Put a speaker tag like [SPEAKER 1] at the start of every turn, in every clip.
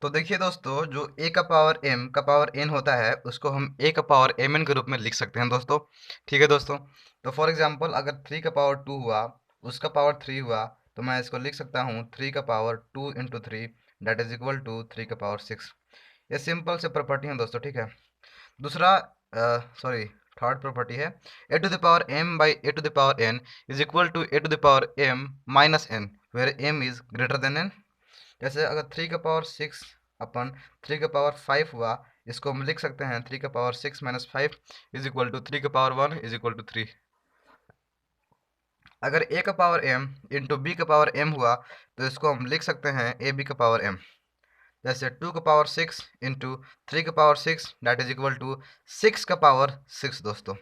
[SPEAKER 1] तो देखिए दोस्तों, जो a का पावर m का पावर n होता है उसको हम a का पावर mn के रूप में लिख सकते हैं दोस्तों। ठीक है दोस्तों। तो फॉर एग्जांपल अगर 3 का पावर 2 हुआ, उसका पावर 3 हुआ, तो मैं इसको लिख सकता हूँ 3 का power 2 into 3 that is equal to 3 का पावर 6। ये सिंपल से प्रॉपर्टी है दोस्तों। ठीक है। दूसरा सॉरी थर्ड प्रॉपर्टी है a to the power m by a to the power n is equal to a to the power m minus n where m is greater than n। जैसे अगर 3 का power 6 अपन 3 का power 5 हुआ, इसको हम लिख सकते हैं 3 का power 6 minus 5 is equal to 3 का पावर 1 इज इक्वल टू 3। अगर a का पावर m इंटू b का पावर m हुआ, तो इसको हम लिख सकते हैं ए बी का पावर m। जैसे 2 का पावर 6 इंटू 3 का power 6 that is equal to 6 का पावर 6 दोस्तों।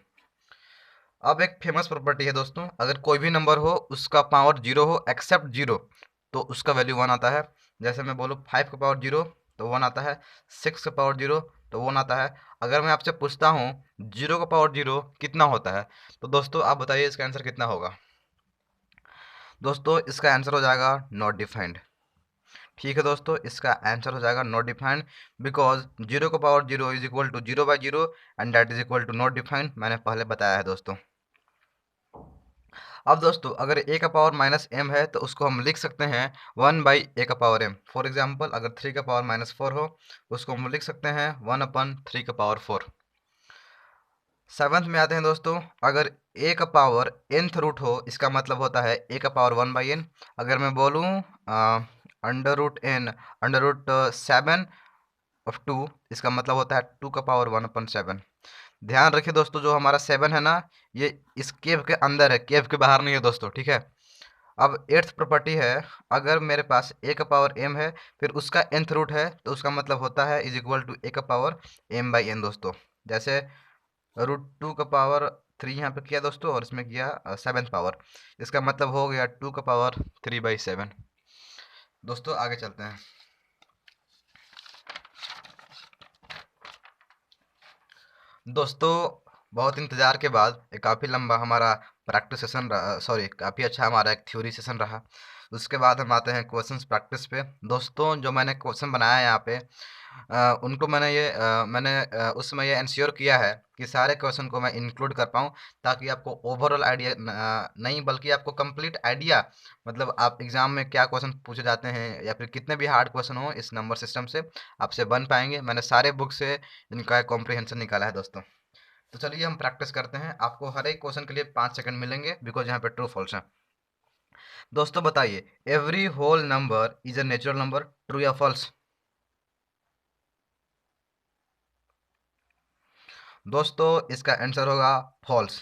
[SPEAKER 1] अब एक फेमस प्रॉपर्टी है दोस्तों, अगर कोई भी नंबर हो उसका पावर जीरो हो एक्सेप्ट जीरो, तो उसका वैल्यू वन आता है। जैसे मैं बोलूँ 5 का पावर जीरो तो वन आता है, 6 का पावर जीरो तो वन आता है। अगर मैं आपसे पूछता हूँ जीरो का पावर जीरो कितना होता है, तो दोस्तों आप बताइए इसका आंसर कितना होगा। दोस्तों इसका आंसर हो जाएगा नॉट डिफाइंड। ठीक है दोस्तों, इसका आंसर हो जाएगा नॉट डिफाइंड, बिकॉज जीरो का power zero is equal to zero by zero and that is equal to not defined. मैंने पहले बताया है दोस्तों। अब दोस्तों अगर a का पावर माइनस m है तो उसको हम लिख सकते हैं 1 बाई a का पावर m। फॉर एग्जांपल अगर 3 का पावर माइनस 4 हो, उसको हम लिख सकते हैं 1 अपन 3 का पावर 4। सेवन्थ में आते हैं दोस्तों, अगर a का पावर nth रूट हो, इसका मतलब होता है a का पावर 1 बाई n। अगर मैं बोलूँ under root n under root 7 of 2, इसका मतलब होता है 2 का पावर 1 अपन 7। ध्यान रखिए दोस्तों, जो हमारा 7 है ना, ये इस केव के अंदर है, केव के बाहर नहीं है दोस्तों। ठीक है। अब एट्थ प्रॉपर्टी है, अगर मेरे पास a का पावर m है फिर उसका nth रूट है, तो उसका मतलब होता है इज इक्वल टू a का पावर m बाई n दोस्तों। जैसे रूट 2 का पावर 3 यहाँ पे किया दोस्तों, और इसमें किया 7th पावर, इसका मतलब हो गया 2 का पावर 3 बाई 7। दोस्तों आगे चलते हैं। दोस्तों बहुत इंतज़ार के बाद एक काफ़ी लंबा हमारा प्रैक्टिस सेशन रहा, सॉरी काफ़ी अच्छा हमारा एक थ्योरी सेशन रहा। उसके बाद हम आते हैं क्वेश्चंस प्रैक्टिस पे। दोस्तों जो मैंने क्वेश्चन बनाया है यहाँ पे, उनको मैंने उस समय ये इंश्योर किया है कि सारे क्वेश्चन को मैं इंक्लूड कर पाऊँ, ताकि आपको ओवरऑल आइडिया नहीं बल्कि आपको कंप्लीट आइडिया, मतलब आप एग्जाम में क्या क्वेश्चन पूछे जाते हैं या फिर कितने भी हार्ड क्वेश्चन हो इस नंबर सिस्टम से आपसे बन पाएंगे। मैंने सारे बुक से इनका कॉम्प्रिहेंशन निकाला है दोस्तों। तो चलिए हम प्रैक्टिस करते हैं। आपको हर एक क्वेश्चन के लिए 5 सेकंड मिलेंगे, बिकॉज यहाँ पे ट्रू फॉल्स है। दोस्तों बताइए, every whole number is a natural number, true या फॉल्स? दोस्तों इसका आंसर होगा फॉल्स।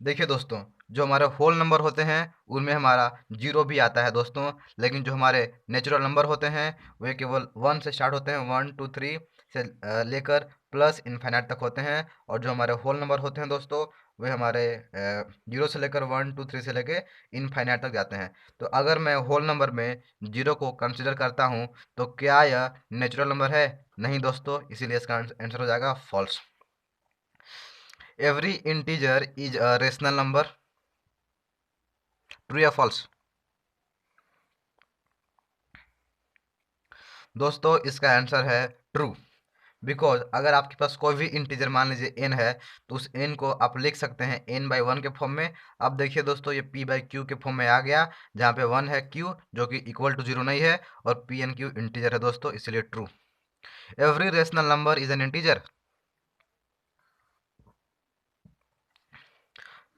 [SPEAKER 1] देखिए दोस्तों, जो हमारे होल नंबर होते हैं उनमें हमारा जीरो भी आता है दोस्तों, लेकिन जो हमारे नेचुरल नंबर होते हैं वे केवल वन से स्टार्ट होते हैं, 1 2 3 से लेकर प्लस इन्फाइनाइट तक होते हैं। और जो हमारे होल नंबर होते हैं दोस्तों, वे हमारे जीरो से लेकर 1 2 3 से लेकर इनफाइनाइट तक जाते हैं। तो अगर मैं होल नंबर में जीरो को कंसिडर करता हूँ, तो क्या यह नेचुरल नंबर है? नहीं दोस्तों, इसीलिए इसका आंसर हो जाएगा false. Every integer is a rational number, true या फॉल्स? दोस्तों इसका आंसर है ट्रू, बिकॉज अगर आपके पास कोई भी इंटीजर मान लीजिए n है, तो उस n को आप लिख सकते हैं n बाई वन के फॉर्म में। अब देखिए दोस्तों, ये p बाई क्यू के फॉर्म में आ गया, जहाँ पे वन है q जो कि इक्वल टू जीरो नहीं है, और p एन क्यू इंटीजर है दोस्तों, इसलिए true. Every rational number is N integer.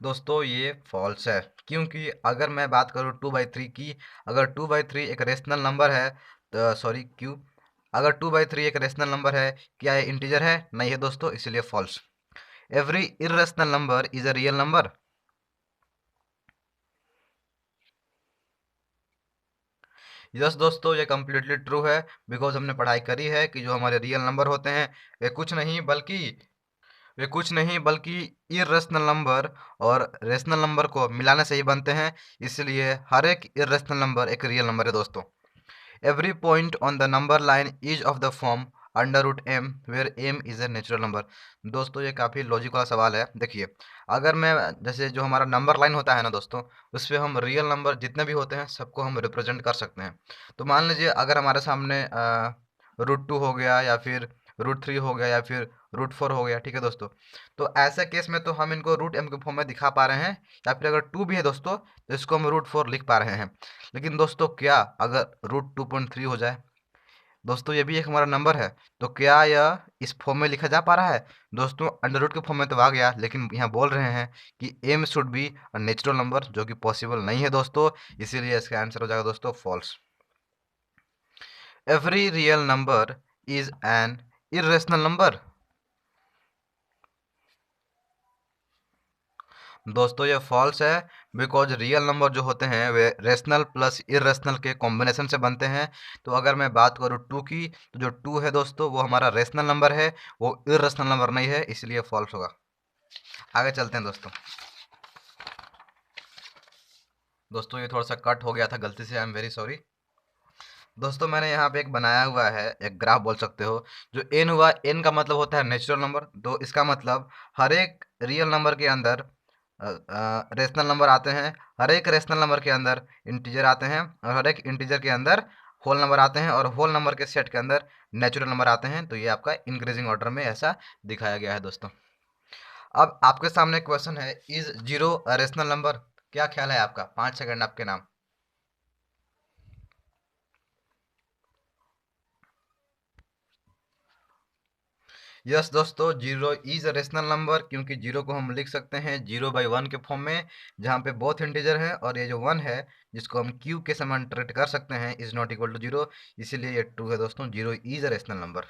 [SPEAKER 1] दोस्तों ये फॉल्स है, क्योंकि अगर मैं बात करूँ 2/3 की, अगर 2/3 एक रेशनल नंबर है, तो सॉरी क्यू, अगर 2/3 एक रेशनल नंबर है, क्या ये इंटीजर है? नहीं है दोस्तों, इसलिए false. Every irrational number is a real number. Yes दोस्तों, ये कम्प्लीटली ट्रू है, बिकॉज हमने पढ़ाई करी है कि जो हमारे रियल नंबर होते हैं वे कुछ नहीं बल्कि इरेशनल नंबर और रेशनल नंबर को मिलाने से ही बनते हैं। इसलिए हर एक इरेशनल नंबर एक रियल नंबर है दोस्तों। Every point on the number line is of the form under root M where M is a natural number. दोस्तों ये काफ़ी लॉजिकल सवाल है। देखिए, अगर मैं, जैसे जो हमारा नंबर लाइन होता है ना दोस्तों, उस पर हम रियल नंबर जितने भी होते हैं सबको हम रिप्रेजेंट कर सकते हैं। तो मान लीजिए अगर हमारे सामने √2 हो गया, या फिर √3 हो गया, या फिर √4 हो गया। ठीक है दोस्तों, तो ऐसे केस में तो हम इनको √m के फॉर्म में दिखा पा रहे हैं, या फिर अगर 2 भी है दोस्तों तो इसको हम √4 लिख पा रहे हैं। लेकिन दोस्तों क्या अगर √2.3 हो जाए दोस्तों, ये भी एक हमारा नंबर है, तो क्या यह इस फॉर्म में लिखा जा पा रहा है दोस्तों? अंडर रूट के फॉर्म में तो आ गया, लेकिन यहाँ बोल रहे हैं कि M should be a natural number, जो कि पॉसिबल नहीं है दोस्तों, इसीलिए इसका आंसर हो जाएगा दोस्तों false. Every real number is an irrational number. दोस्तों ये फॉल्स है, बिकॉज रियल नंबर जो होते हैं वे रेशनल प्लस इरेशनल के कॉम्बिनेशन से बनते हैं। तो अगर मैं बात करूँ 2 की, तो जो 2 है दोस्तों वो हमारा रेशनल नंबर है, वो इरेशनल नंबर नहीं है, इसलिए फॉल्स होगा। आगे चलते हैं दोस्तों। दोस्तों ये थोड़ा सा कट हो गया था गलती से, आई एम वेरी सॉरी। दोस्तों मैंने यहाँ पे एक बनाया हुआ है, एक ग्राफ बोल सकते हो। जो एन हुआ, एन का मतलब होता है नेचुरल नंबर, तो इसका मतलब हर एक रियल नंबर के अंदर रेशनल नंबर आते हैं, हर एक रेशनल नंबर के अंदर इंटीजर आते हैं, और हर एक इंटीजर के अंदर होल नंबर आते हैं, और होल नंबर के सेट के अंदर नेचुरल नंबर आते हैं। तो ये आपका इंक्रीजिंग ऑर्डर में ऐसा दिखाया गया है दोस्तों। अब आपके सामने क्वेश्चन है, इज जीरो रेशनल नंबर? क्या ख्याल है आपका? 5 सेकंड आपके नाम। यस दोस्तों, जीरो इज रेशनल नंबर, क्योंकि जीरो को हम लिख सकते हैं 0/1 के फॉर्म में, जहाँ पे बोथ इंटीजर है, और ये जो 1 है जिसको हम क्यू के समान ट्रीट कर सकते हैं, is not equal to zero, इसीलिए ये ट्रू है दोस्तों, zero is a rational number.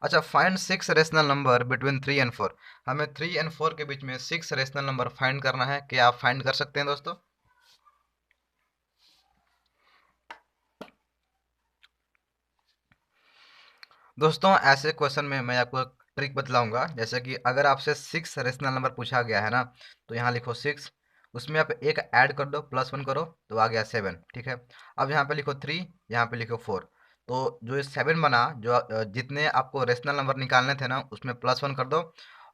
[SPEAKER 1] अच्छा, find 6 rational number between 3 and 4। हमें 3 एंड 4 के बीच में 6 रेशनल नंबर फाइंड करना है। क्या आप फाइंड कर सकते हैं दोस्तों? दोस्तों ऐसे क्वेश्चन में मैं आपको एक ट्रिक बतलाऊंगा। जैसे कि अगर आपसे 6 रेशनल नंबर पूछा गया है ना, तो यहाँ लिखो 6, उसमें आप एक ऐड कर दो, +1 करो, तो आ गया 7। ठीक है, अब यहाँ पे लिखो 3, यहाँ पे लिखो 4। तो जो ये 7 बना, जो जितने आपको रेशनल नंबर निकालने थे ना, उसमें +1 कर दो,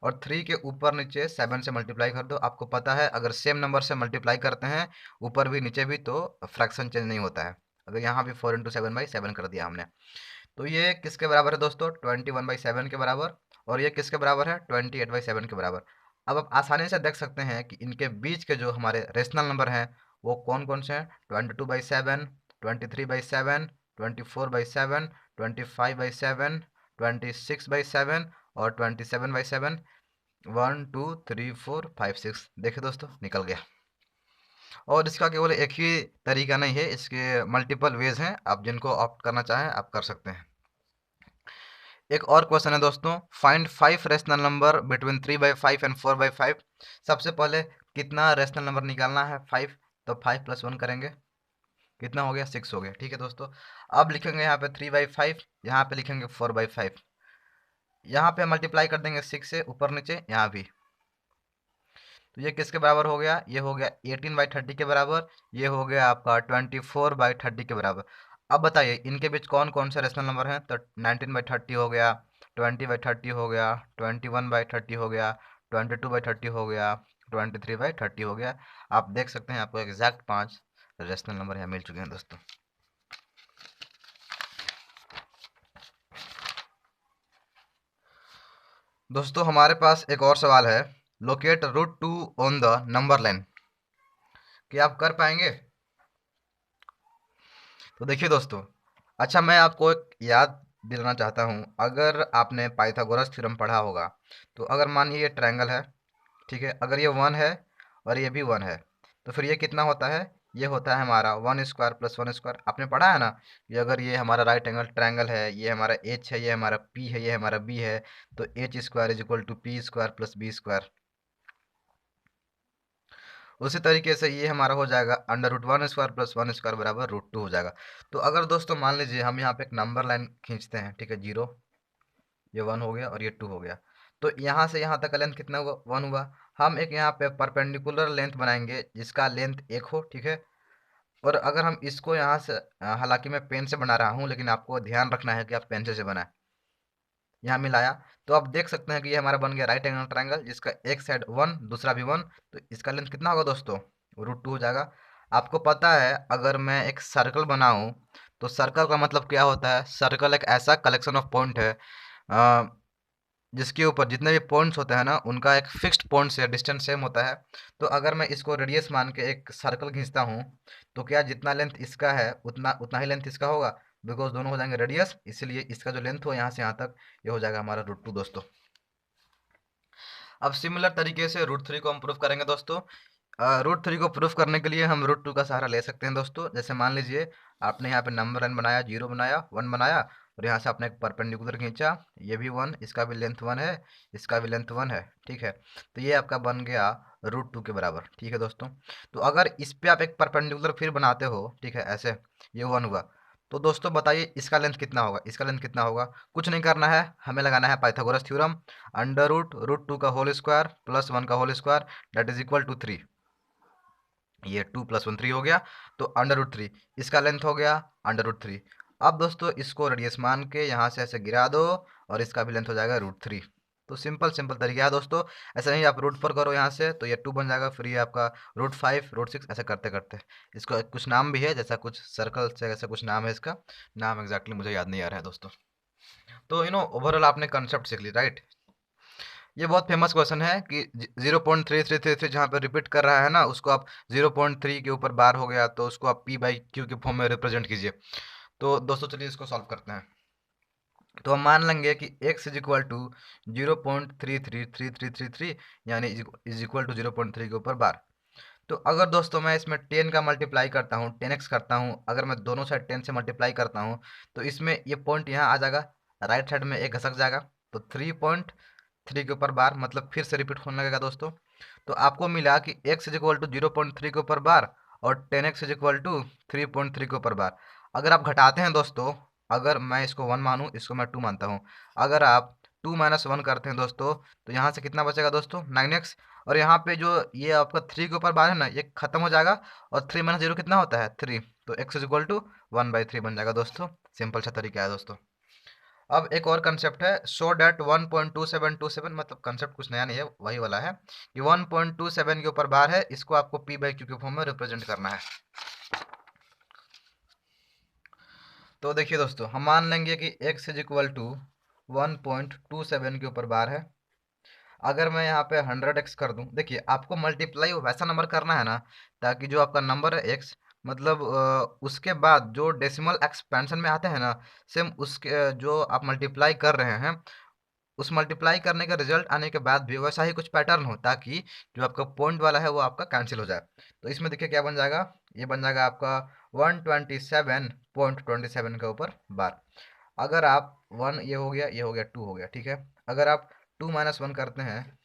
[SPEAKER 1] और 3 के ऊपर नीचे 7 से मल्टीप्लाई कर दो। आपको पता है अगर सेम नंबर से मल्टीप्लाई करते हैं ऊपर भी नीचे भी, तो फ्रैक्शन चेंज नहीं होता है। अगर यहाँ भी 4 × 7/7 कर दिया हमने, तो ये किसके बराबर है दोस्तों? 21/7 के बराबर। और ये किसके बराबर है? 28/7 के बराबर। अब आप आसानी से देख सकते हैं कि इनके बीच के जो हमारे रेशनल नंबर हैं वो कौन कौन से हैं। 22/7, 23/7, 24/7, 25/7, 26/7 और 27/7। 1 2 3 4 5 6, देखिए दोस्तों निकल गया। और इसका केवल एक ही तरीका नहीं है, इसके मल्टीपल वेज हैं, आप जिनको ऑप्ट करना चाहें आप कर सकते हैं। एक और क्वेश्चन है दोस्तों, find 5 rational number between 3/5 and 4/5। सबसे पहले कितना रेशनल नंबर निकालना है? 5, तो 5 + 1 करेंगे, कितना हो गया? 6 हो गया। ठीक है दोस्तों, अब लिखेंगे यहाँ पे 3/5, यहाँ पे लिखेंगे 4/5, यहाँ पे मल्टीप्लाई कर देंगे 6 से ऊपर नीचे, यहाँ भी। तो ये किसके बराबर हो गया? ये हो गया 18/30 के बराबर, ये हो गया आपका 24/30 के बराबर। अब बताइए इनके बीच कौन कौन से रेशनल नंबर हैं? तो 19/30 हो गया, 20/30 हो गया, 21/30 हो गया, 22/30 हो गया, 23/30 हो गया। आप देख सकते हैं आपको एग्जैक्ट 5 रेशनल नंबर यहाँ मिल चुके हैं दोस्तों। दोस्तों हमारे पास एक और सवाल है, locate √2 on the number line. क्या आप कर पाएंगे? तो देखिए दोस्तों, अच्छा मैं आपको एक याद दिलाना चाहता हूँ। अगर आपने पाइथागोरस थ्योरम पढ़ा होगा, तो अगर मान ये ट्रायंगल है, ठीक है, अगर ये 1 है और ये भी 1 है, तो फिर ये कितना होता है? ये होता है हमारा 1² + 1²। आपने पढ़ा है ना कि अगर ये हमारा राइट एंगल ट्रायंगल है, ये हमारा एच है, ये हमारा पी है, ये हमारा बी है, तो h² = p² + b²। उसी तरीके से ये हमारा हो जाएगा √1² + 1² बराबर √2 हो जाएगा। तो अगर दोस्तों मान लीजिए हम यहाँ पे एक नंबर लाइन खींचते हैं, ठीक है, 0, ये 1 हो गया और ये 2 हो गया, तो यहाँ से यहाँ तक का लेंथ कितना हुआ? 1 हुआ। हम एक यहाँ पे परपेंडिकुलर लेंथ बनाएंगे जिसका लेंथ 1 हो, ठीक है। और अगर हम इसको यहाँ से हालांकि मैं पेन से बना रहा हूँ, लेकिन आपको ध्यान रखना है कि आप पेंसिल से बनाएं। यहाँ मिलाया तो आप देख सकते हैं कि ये हमारा बन गया राइट एंगल ट्रायंगल, जिसका एक साइड 1 दूसरा भी 1, तो इसका लेंथ कितना होगा दोस्तों? √2 हो जाएगा। आपको पता है अगर मैं एक सर्कल बनाऊं तो सर्कल का मतलब क्या होता है? सर्कल एक ऐसा कलेक्शन ऑफ पॉइंट है अ, जिसके ऊपर जितने भी पॉइंट्स होते हैं ना, उनका एक फिक्स्ड पॉइंट से डिस्टेंस सेम होता है। तो अगर मैं इसको रेडियस मान के एक सर्कल खींचता हूँ, तो क्या जितना लेंथ इसका है उतना उतना ही लेंथ इसका होगा, बिकॉज दोनों हो जाएंगे रेडियस, इसलिए इसका जो लेंथ हो यहाँ से यहाँ तक, ये हो जाएगा हमारा √2 दोस्तों। अब सिमिलर तरीके से √3 को हम प्रूफ करेंगे दोस्तों। √3 को प्रूफ करने के लिए हम √2 का सहारा ले सकते हैं दोस्तों। जैसे मान लीजिए आपने यहाँ पे नंबर n बनाया, 0 बनाया, 1 बनाया, और यहाँ से आपने एक परपेंडिकुलर खींचा, ये भी 1, इसका भी लेंथ 1 है, इसका भी लेंथ 1 है, ठीक है। तो ये आपका बन गया √2 के बराबर, ठीक है दोस्तों। तो अगर इस पे आप एक परपेंडिकुलर फिर बनाते हो, ठीक है, ऐसे ये 1 हुआ, तो दोस्तों बताइए इसका लेंथ कितना होगा, इसका लेंथ कितना होगा? कुछ नहीं करना है, हमें लगाना है पाइथागोरस थ्योरम, अंडर रूट √2 का होल स्क्वायर प्लस 1 का whole square that is equal to 3। ये 2 + 1 3 हो गया, तो अंडर √3 इसका लेंथ हो गया अंडर √3। अब दोस्तों इसको रेडियस मान के यहाँ से ऐसे गिरा दो, और इसका भी लेंथ हो जाएगा √3। तो सिंपल सिंपल तरीका है दोस्तों। ऐसा नहीं आप √4 करो यहाँ से, तो ये 2 बन जाएगा, फिर ये आपका √5 √6 ऐसे करते करते। इसको कुछ नाम भी है, जैसा कुछ सर्कल से ऐसा कुछ नाम है, इसका नाम एग्जैक्टली मुझे याद नहीं आ रहा है दोस्तों। तो ओवरऑल आपने कंसेप्ट सीख ली, राइट। ये बहुत फेमस क्वेश्चन है कि 0.3333 जहाँ पे रिपीट कर रहा है ना, उसको आप 0.3 के ऊपर बार हो गया तो उसको आप p/q के फॉर्म में रिप्रेजेंट कीजिए। तो दोस्तों चलिए इसको सॉल्व करते हैं। तो हम मान लेंगे कि x इज इक्वल टू 0.333333, यानी इज इक्वल टू 0.3 के ऊपर बार। तो अगर दोस्तों मैं इसमें 10 का मल्टीप्लाई करता हूँ, 10x करता हूँ, अगर मैं दोनों साइड 10 से मल्टीप्लाई करता हूँ, तो इसमें ये पॉइंट यहाँ आ जाएगा, राइट साइड में एक घसक जाएगा, तो 3.3 के ऊपर बार, मतलब फिर से रिपीट होने लगेगा दोस्तों। तो आपको मिला कि x इज इक्वल टू 0.3 के ऊपर बार और 10x इज इक्वल टू 3.3 के ऊपर बार। अगर आप घटाते हैं दोस्तों, अगर मैं इसको 1 मानूँ, इसको मैं 2 मानता हूँ, अगर आप 2 - 1 करते हैं दोस्तों, तो यहाँ से कितना बचेगा दोस्तों? 9x। और यहाँ पे जो ये आपका 3 के ऊपर बार है ना, ये खत्म हो जाएगा, और 3 - 0 कितना होता है? 3। तो x इज इक्वल टू 1/3 बन जाएगा दोस्तों। सिंपल सा तरीका है दोस्तों। अब एक और कंसेप्ट है, सो डैट 1.2727, मतलब कंसेप्ट कुछ नया नहीं है, वही वाला है कि 1.27 के ऊपर बार है, इसको आपको p/q के फॉर्म में रिप्रेजेंट करना है। तो देखिए दोस्तों, हम मान लेंगे कि x इज इक्वल टू 1.27 के ऊपर बार है। अगर मैं यहाँ पे 100x कर दूं, देखिए आपको मल्टीप्लाई वैसा नंबर करना है ना, ताकि जो आपका नंबर है x, मतलब उसके बाद जो डेसिमल एक्सपेंशन में आते हैं ना, सेम उसके जो आप मल्टीप्लाई कर रहे हैं, उस मल्टीप्लाई करने का रिजल्ट आने के बाद भी वैसा ही कुछ पैटर्न हो, ताकि जो आपका पॉइंट वाला है वो आपका कैंसिल हो जाए। तो इसमें देखिए क्या बन जाएगा, ये बन जाएगा आपका 127.27 के ऊपर बार। अगर आप 1, ये हो गया, ये हो गया, 2 हो गया, ठीक है। अगर आप 2 - 1 करते हैं,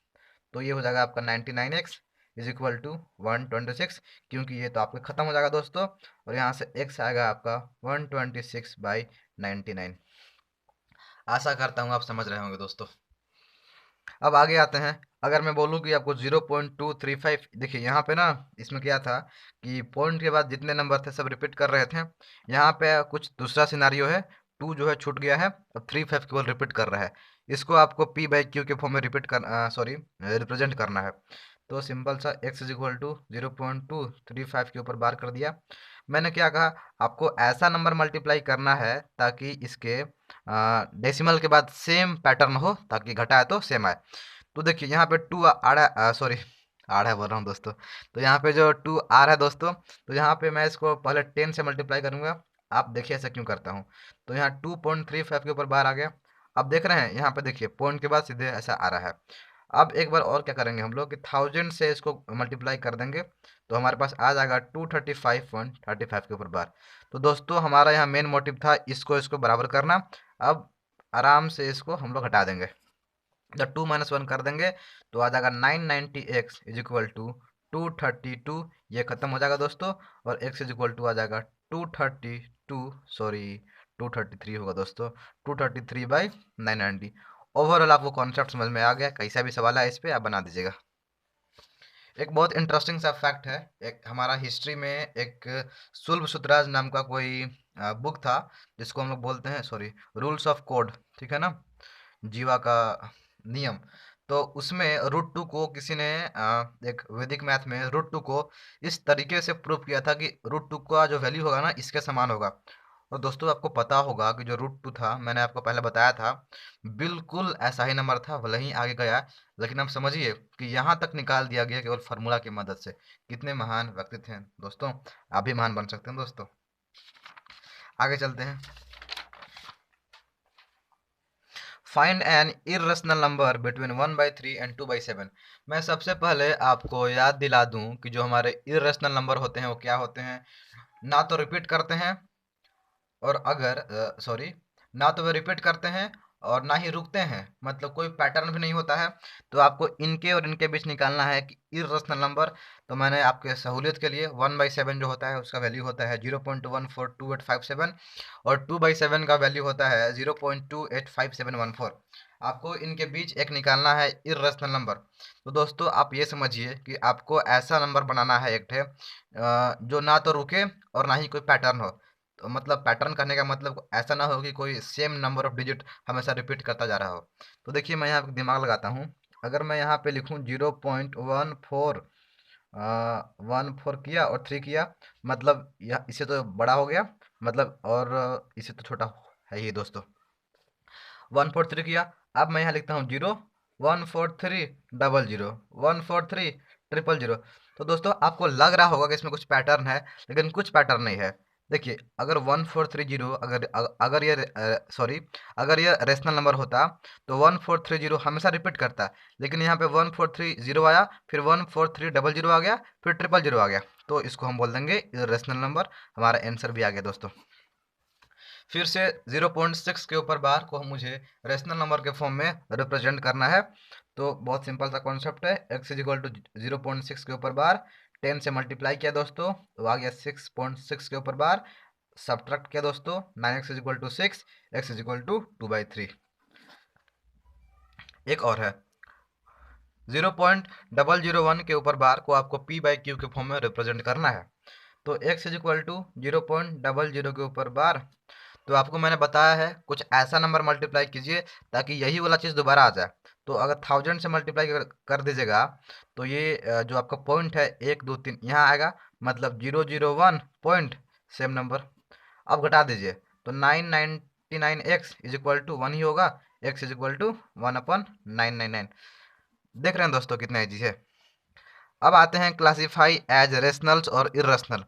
[SPEAKER 1] तो ये हो जाएगा आपका 99x इज इक्वल टू 126, क्योंकि ये तो आपका खत्म हो जाएगा दोस्तों, और यहाँ से x आएगा आपका 126/99। आशा करता हूँ आप समझ रहे होंगे दोस्तों। अब आगे आते हैं। अगर मैं बोलूँ कि आपको 0.235, देखिए यहाँ पे ना, इसमें क्या था कि पॉइंट के बाद जितने नंबर थे सब रिपीट कर रहे थे। यहाँ पे कुछ दूसरा सिनारियो है, 2 जो है छूट गया है, अब 35 केवल रिपीट कर रहा है। इसको आपको p/q के फॉर्म में रिपीट कर सॉरी रिप्रेजेंट करना है। तो सिंपल सा x इज इक्वल टू 0.235 के ऊपर बार कर दिया। मैंने क्या कहा, आपको ऐसा नंबर मल्टीप्लाई करना है ताकि इसके डेसिमल के बाद सेम पैटर्न हो, ताकि घटाए तो सेम आए। तो देखिए यहाँ पे 2 आड़ा, सॉरी आड़ा बोल रहा हूँ दोस्तों। तो यहाँ पे जो 2 आ रहा है दोस्तों, तो यहाँ पे मैं इसको पहले 10 से मल्टीप्लाई करूँगा। आप देखिए ऐसा क्यों करता हूँ। तो यहाँ 2.35 के ऊपर बार आ गया। अब देख रहे हैं यहाँ पे, देखिए पॉइंट के बाद सीधे ऐसा आ रहा है। अब एक बार और क्या करेंगे हम लोग कि 1000 से इसको मल्टीप्लाई कर देंगे, तो हमारे पास आ जाएगा 235.35 के ऊपर बार। तो दोस्तों हमारा यहाँ मेन मोटिव था इसको इसको बराबर करना। अब आराम से इसको हम लोग हटा देंगे, जब 2 - 1 कर देंगे, तो आ जाएगा 990x इज इक्वल टू 232, ये खत्म हो जाएगा दोस्तों, और x इज इक्वल टू आ जाएगा 232, सॉरी 233 होगा दोस्तों, 233/990। ओवरऑल आपको कॉन्सेप्ट समझ में आ गया। कैसा भी सवाल है इस पे आप बना दीजिएगा। एक बहुत इंटरेस्टिंग सा फैक्ट है, एक हमारा हिस्ट्री में एक सुलभ सुतराज नाम का कोई बुक था, जिसको हम लोग बोलते हैं, सॉरी, रूल्स ऑफ कोड, ठीक है ना, जीवा का नियम। तो उसमें √2 को किसी ने एक वैदिक मैथ में √2 को इस तरीके से प्रूव किया था कि √2 का जो वैल्यू होगा ना, इसके समान होगा। और दोस्तों आपको पता होगा कि जो रूट टू था, मैंने आपको पहले बताया था, बिल्कुल ऐसा ही नंबर था, भले ही आगे गया, लेकिन आप समझिए कि यहाँ तक निकाल दिया गया केवल फार्मूला की मदद से। कितने महान व्यक्ति थे दोस्तों, आप भी महान बन सकते हैं दोस्तों। आगे चलते हैं। Find N irrational number between 1/3 and 2/7। मैं सबसे पहले आपको याद दिला दूं कि जो हमारे इरेशनल नंबर होते हैं वो क्या होते हैं। ना तो रिपीट करते हैं, और अगर सॉरी, ना तो वे रिपीट करते हैं और ना ही रुकते हैं, मतलब कोई पैटर्न भी नहीं होता है। तो आपको इनके और इनके बीच निकालना है कि इरेशनल नंबर। तो मैंने आपके सहूलियत के लिए 1/7 जो होता है उसका वैल्यू होता है 0.142857, और 2/7 का वैल्यू होता है 0.285714। आपको इनके बीच एक निकालना है इरेशनल नंबर। तो दोस्तों आप ये समझिए कि आपको ऐसा नंबर बनाना है एक ठे जो ना तो रुके और ना ही कोई पैटर्न हो। तो मतलब पैटर्न करने का मतलब ऐसा ना हो कि कोई सेम नंबर ऑफ डिजिट हमेशा रिपीट करता जा रहा हो। तो देखिए मैं यहाँ पे दिमाग लगाता हूँ। अगर मैं यहाँ पे लिखूँ 0.14 किया और 3 किया, मतलब यह इससे तो बड़ा हो गया, मतलब, और इससे तो छोटा है ही दोस्तों। 143 किया। अब मैं यहाँ लिखता हूँ 0 1 4 3 0 0 1 4 3 0 0। तो दोस्तों आपको लग रहा होगा कि इसमें कुछ पैटर्न है, लेकिन कुछ पैटर्न नहीं है। देखिए अगर 1430, अगर ये सॉरी, अगर ये रेशनल नंबर होता तो 1430 हमेशा रिपीट करता, लेकिन यहाँ पे 1430 आया, फिर 14300 आ गया, फिर 000 आ गया। तो इसको हम बोल देंगे रेशनल नंबर। हमारा आंसर भी आ गया दोस्तों। फिर से 0.6 के ऊपर बार को मुझे रेशनल नंबर के फॉर्म में रिप्रेजेंट करना है। तो बहुत सिंपल सा कॉन्सेप्ट है। x इज इक्वल टू 0.6 के ऊपर बार 10 से मल्टीप्लाई किया दोस्तों, तो आ गया 6.6 के ऊपर बार। सब्ट्रैक्ट किया दोस्तों, 9x is equal to 6, x is equal to 2/3। एक और है 0.001 के ऊपर बार को आपको p/q के फॉर्म में रिप्रेजेंट करना है। तो x इज इक्वल टू 0.00 के ऊपर बार, तो आपको मैंने बताया है कुछ ऐसा नंबर मल्टीप्लाई कीजिए ताकि यही वाला चीज़ दोबारा आ जाए। तो अगर 1000 से मल्टीप्लाई कर दीजिएगा तो ये जो आपका पॉइंट है 1 2 3 यहाँ आएगा, मतलब 001 पॉइंट सेम नंबर। अब घटा दीजिए तो 999x इज इक्वल टू 1 ही होगा, x इज इक्वल टू 1/999। देख रहे हैं दोस्तों कितना ईजी है। अब आते हैं क्लासीफाई एज रेशनल्स और इरेशनल।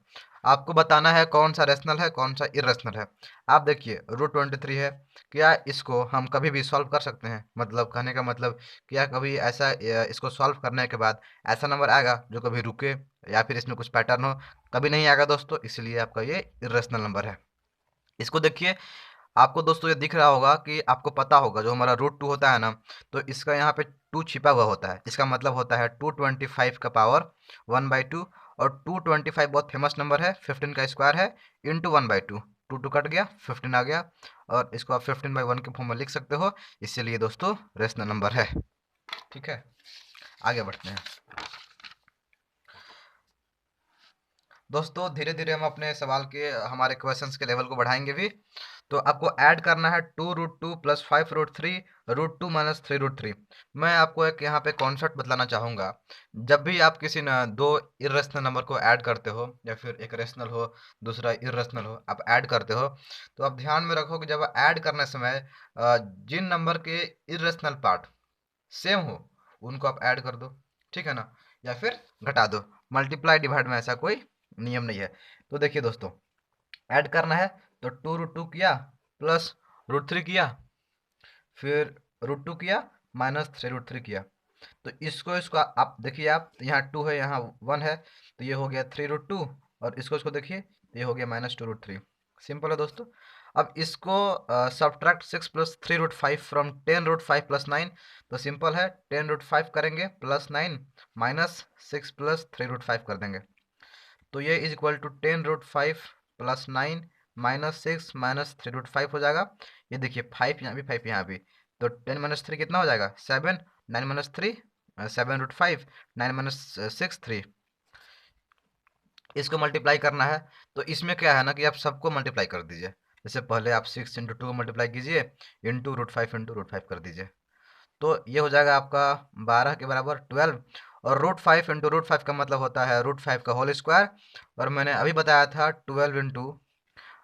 [SPEAKER 1] आपको बताना है कौन सा रेशनल है कौन सा इरेशनल है। आप देखिए √23 है, क्या इसको हम कभी भी सॉल्व कर सकते हैं? मतलब कहने का मतलब, क्या कभी ऐसा इसको सॉल्व करने के बाद ऐसा नंबर आएगा जो कभी रुके या फिर इसमें कुछ पैटर्न हो? कभी नहीं आएगा दोस्तों, इसलिए आपका ये इरेशनल नंबर है। इसको देखिए, आपको दोस्तों ये दिख रहा होगा कि आपको पता होगा जो हमारा √2 होता है ना, तो इसका यहाँ पे 2 छिपा हुआ होता है। इसका मतलब होता है 225 का पावर 1/2, और 225 बहुत फेमस नंबर है, 15 का स्क्वायर है, इंटू 1/2। 2 कट गया, 15 आ गया, और इसको आप 15/1 के फॉर्म में लिख सकते हो। इसीलिए दोस्तों रेशनल नंबर है। ठीक है, आगे बढ़ते हैं दोस्तों। धीरे धीरे हम अपने सवाल के, हमारे क्वेश्चंस के लेवल को बढ़ाएंगे भी। तो आपको ऐड करना है 2√2 प्लस 5√3 √2 माइनस 3√3। मैं आपको एक यहाँ पे कॉन्सेप्ट बतलाना चाहूँगा। जब भी आप किसी न दो इरेशनल नंबर को ऐड करते हो, या फिर एक रेशनल हो दूसरा इरेशनल हो, आप ऐड करते हो, तो आप ध्यान में रखो कि जब ऐड करने समय जिन नंबर के इरेशनल पार्ट सेम हो उनको आप ऐड कर दो, ठीक है ना, या फिर घटा दो। मल्टीप्लाई डिवाइड में ऐसा कोई नियम नहीं है। तो देखिए दोस्तों, ऐड करना है तो 2√2 किया प्लस √3 किया, फिर √2 किया माइनस 3√3 किया। तो इसको इसको आप देखिए, आप यहाँ 2 है यहाँ 1 है, तो ये हो गया 3√2, और इसको इसको देखिए तो ये हो गया -2√3। सिंपल है दोस्तों। अब इसको सब्ट्रैक्ट 6 प्लस 3√5 फ्रॉम 10√5 प्लस 9। तो सिंपल है, 10√5 करेंगे प्लस 9 माइनस 6 प्लस 3√5 कर देंगे। तो ये is equal to 10√5 plus 9 minus 6 minus 3√5 हो जाएगा। ये देखिए 5 यहाँ भी 5 यहाँ भी, तो 10 माइनस 3 कितना हो जाएगा 7, 9 माइनस 3 7√5, 9 माइनस 6 3। इसको मल्टीप्लाई करना है, तो इसमें क्या है ना कि आप सबको मल्टीप्लाई कर दीजिए। जैसे पहले आप 6 इंटू 2 को मल्टीप्लाई कीजिए, इंटू √5 इंटू √5 कर दीजिए। तो ये हो जाएगा आपका 12 के बराबर 12, और √5 इंटू √5 का मतलब होता है √5 का होल स्क्वायर। और मैंने अभी बताया था 12 इंटू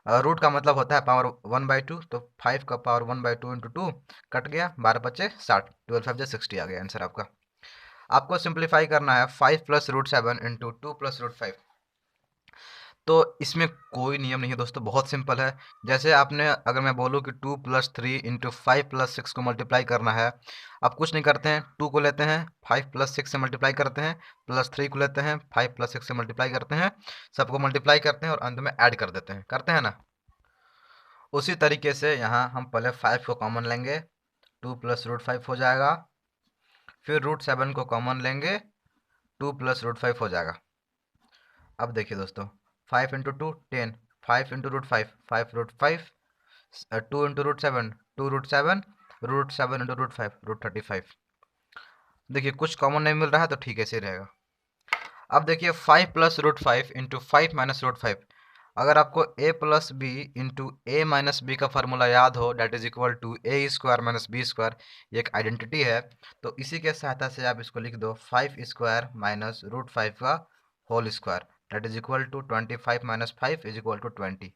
[SPEAKER 1] रूट का मतलब होता है पावर 1/2, तो 5 का पावर 1/2 इंटू 2 कट गया, 12×5 = 60, 12×5 = 60 आ गया आंसर आपका। आपको सिंप्लीफाई करना है 5 + √7 इंटू 2 + √5। तो इसमें कोई नियम नहीं है दोस्तों, बहुत सिंपल है। जैसे आपने, अगर मैं बोलूँ कि 2 + 3 इंटू 5 + 6 को मल्टीप्लाई करना है, आप कुछ नहीं करते हैं, 2 को लेते हैं 5 + 6 से मल्टीप्लाई करते हैं, प्लस 3 को लेते हैं 5 + 6 से मल्टीप्लाई करते हैं, सबको मल्टीप्लाई करते हैं और अंत में ऐड कर देते हैं, करते हैं ना। उसी तरीके से यहाँ हम पहले 5 को कॉमन लेंगे, 2 + √5 हो जाएगा, फिर √7 को कॉमन लेंगे, 2 + √5 हो जाएगा। अब देखिए दोस्तों, 5 इंटू 2 10, 5 इंटू √5 5 √5, 2 इंटू √7 2 √7, √7 इंटू √5 √35। देखिए कुछ कॉमन नहीं मिल रहा है तो ठीक है, ऐसे ही रहेगा। अब देखिए 5 + √5 इंटू 5 - √5। अगर आपको a + b into a - b का फार्मूला याद हो, that is equal to a² - b², ये एक आइडेंटिटी है, तो इसी के सहायता से आप इसको लिख दो 5² - √5 का whole square, that is equal to 25 - 5 = 20।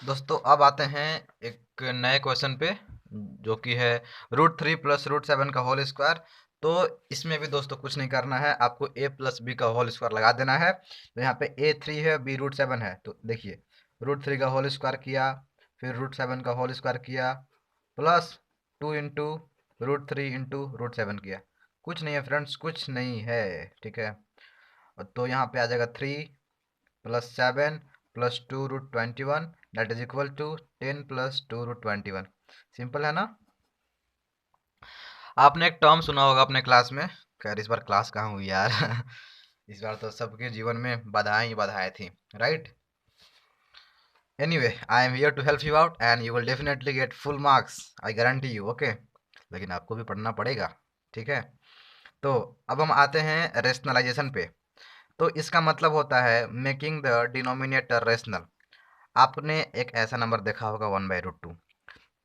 [SPEAKER 1] दोस्तों अब आते हैं एक नए क्वेश्चन पे, जो कि है √3 + √7 का होल स्क्वायर। तो इसमें भी दोस्तों कुछ नहीं करना है, आपको a + b का होल स्क्वायर लगा देना है। तो यहाँ पे a 3 है, b √7 है, तो देखिए √3 का होल स्क्वायर किया, फिर √7 का होल स्क्वायर किया, प्लस 2 इंटू √3 इंटू √7 किया। कुछ नहीं है फ्रेंड्स, कुछ नहीं है, ठीक है। तो यहाँ पे आ जाएगा 3 + 7 + 2√21, that is equal to 10 + 2√21। Simple है ना। आपने एक टर्म सुना होगा अपने क्लास में, खैर इस बार क्लास कहाँ हुई यार इस बार तो सबके जीवन में बाधाएं ही बाधाएं थी, right. Anyway, I am here to help you out and you will definitely get full marks, I guarantee you, okay. लेकिन आपको भी पढ़ना पड़ेगा, ठीक है। तो अब हम आते हैं रेशनलाइजेशन पे। तो इसका मतलब होता है मेकिंग द डिनोमिनेटर रेशनल। आपने एक ऐसा नंबर देखा होगा 1/√2,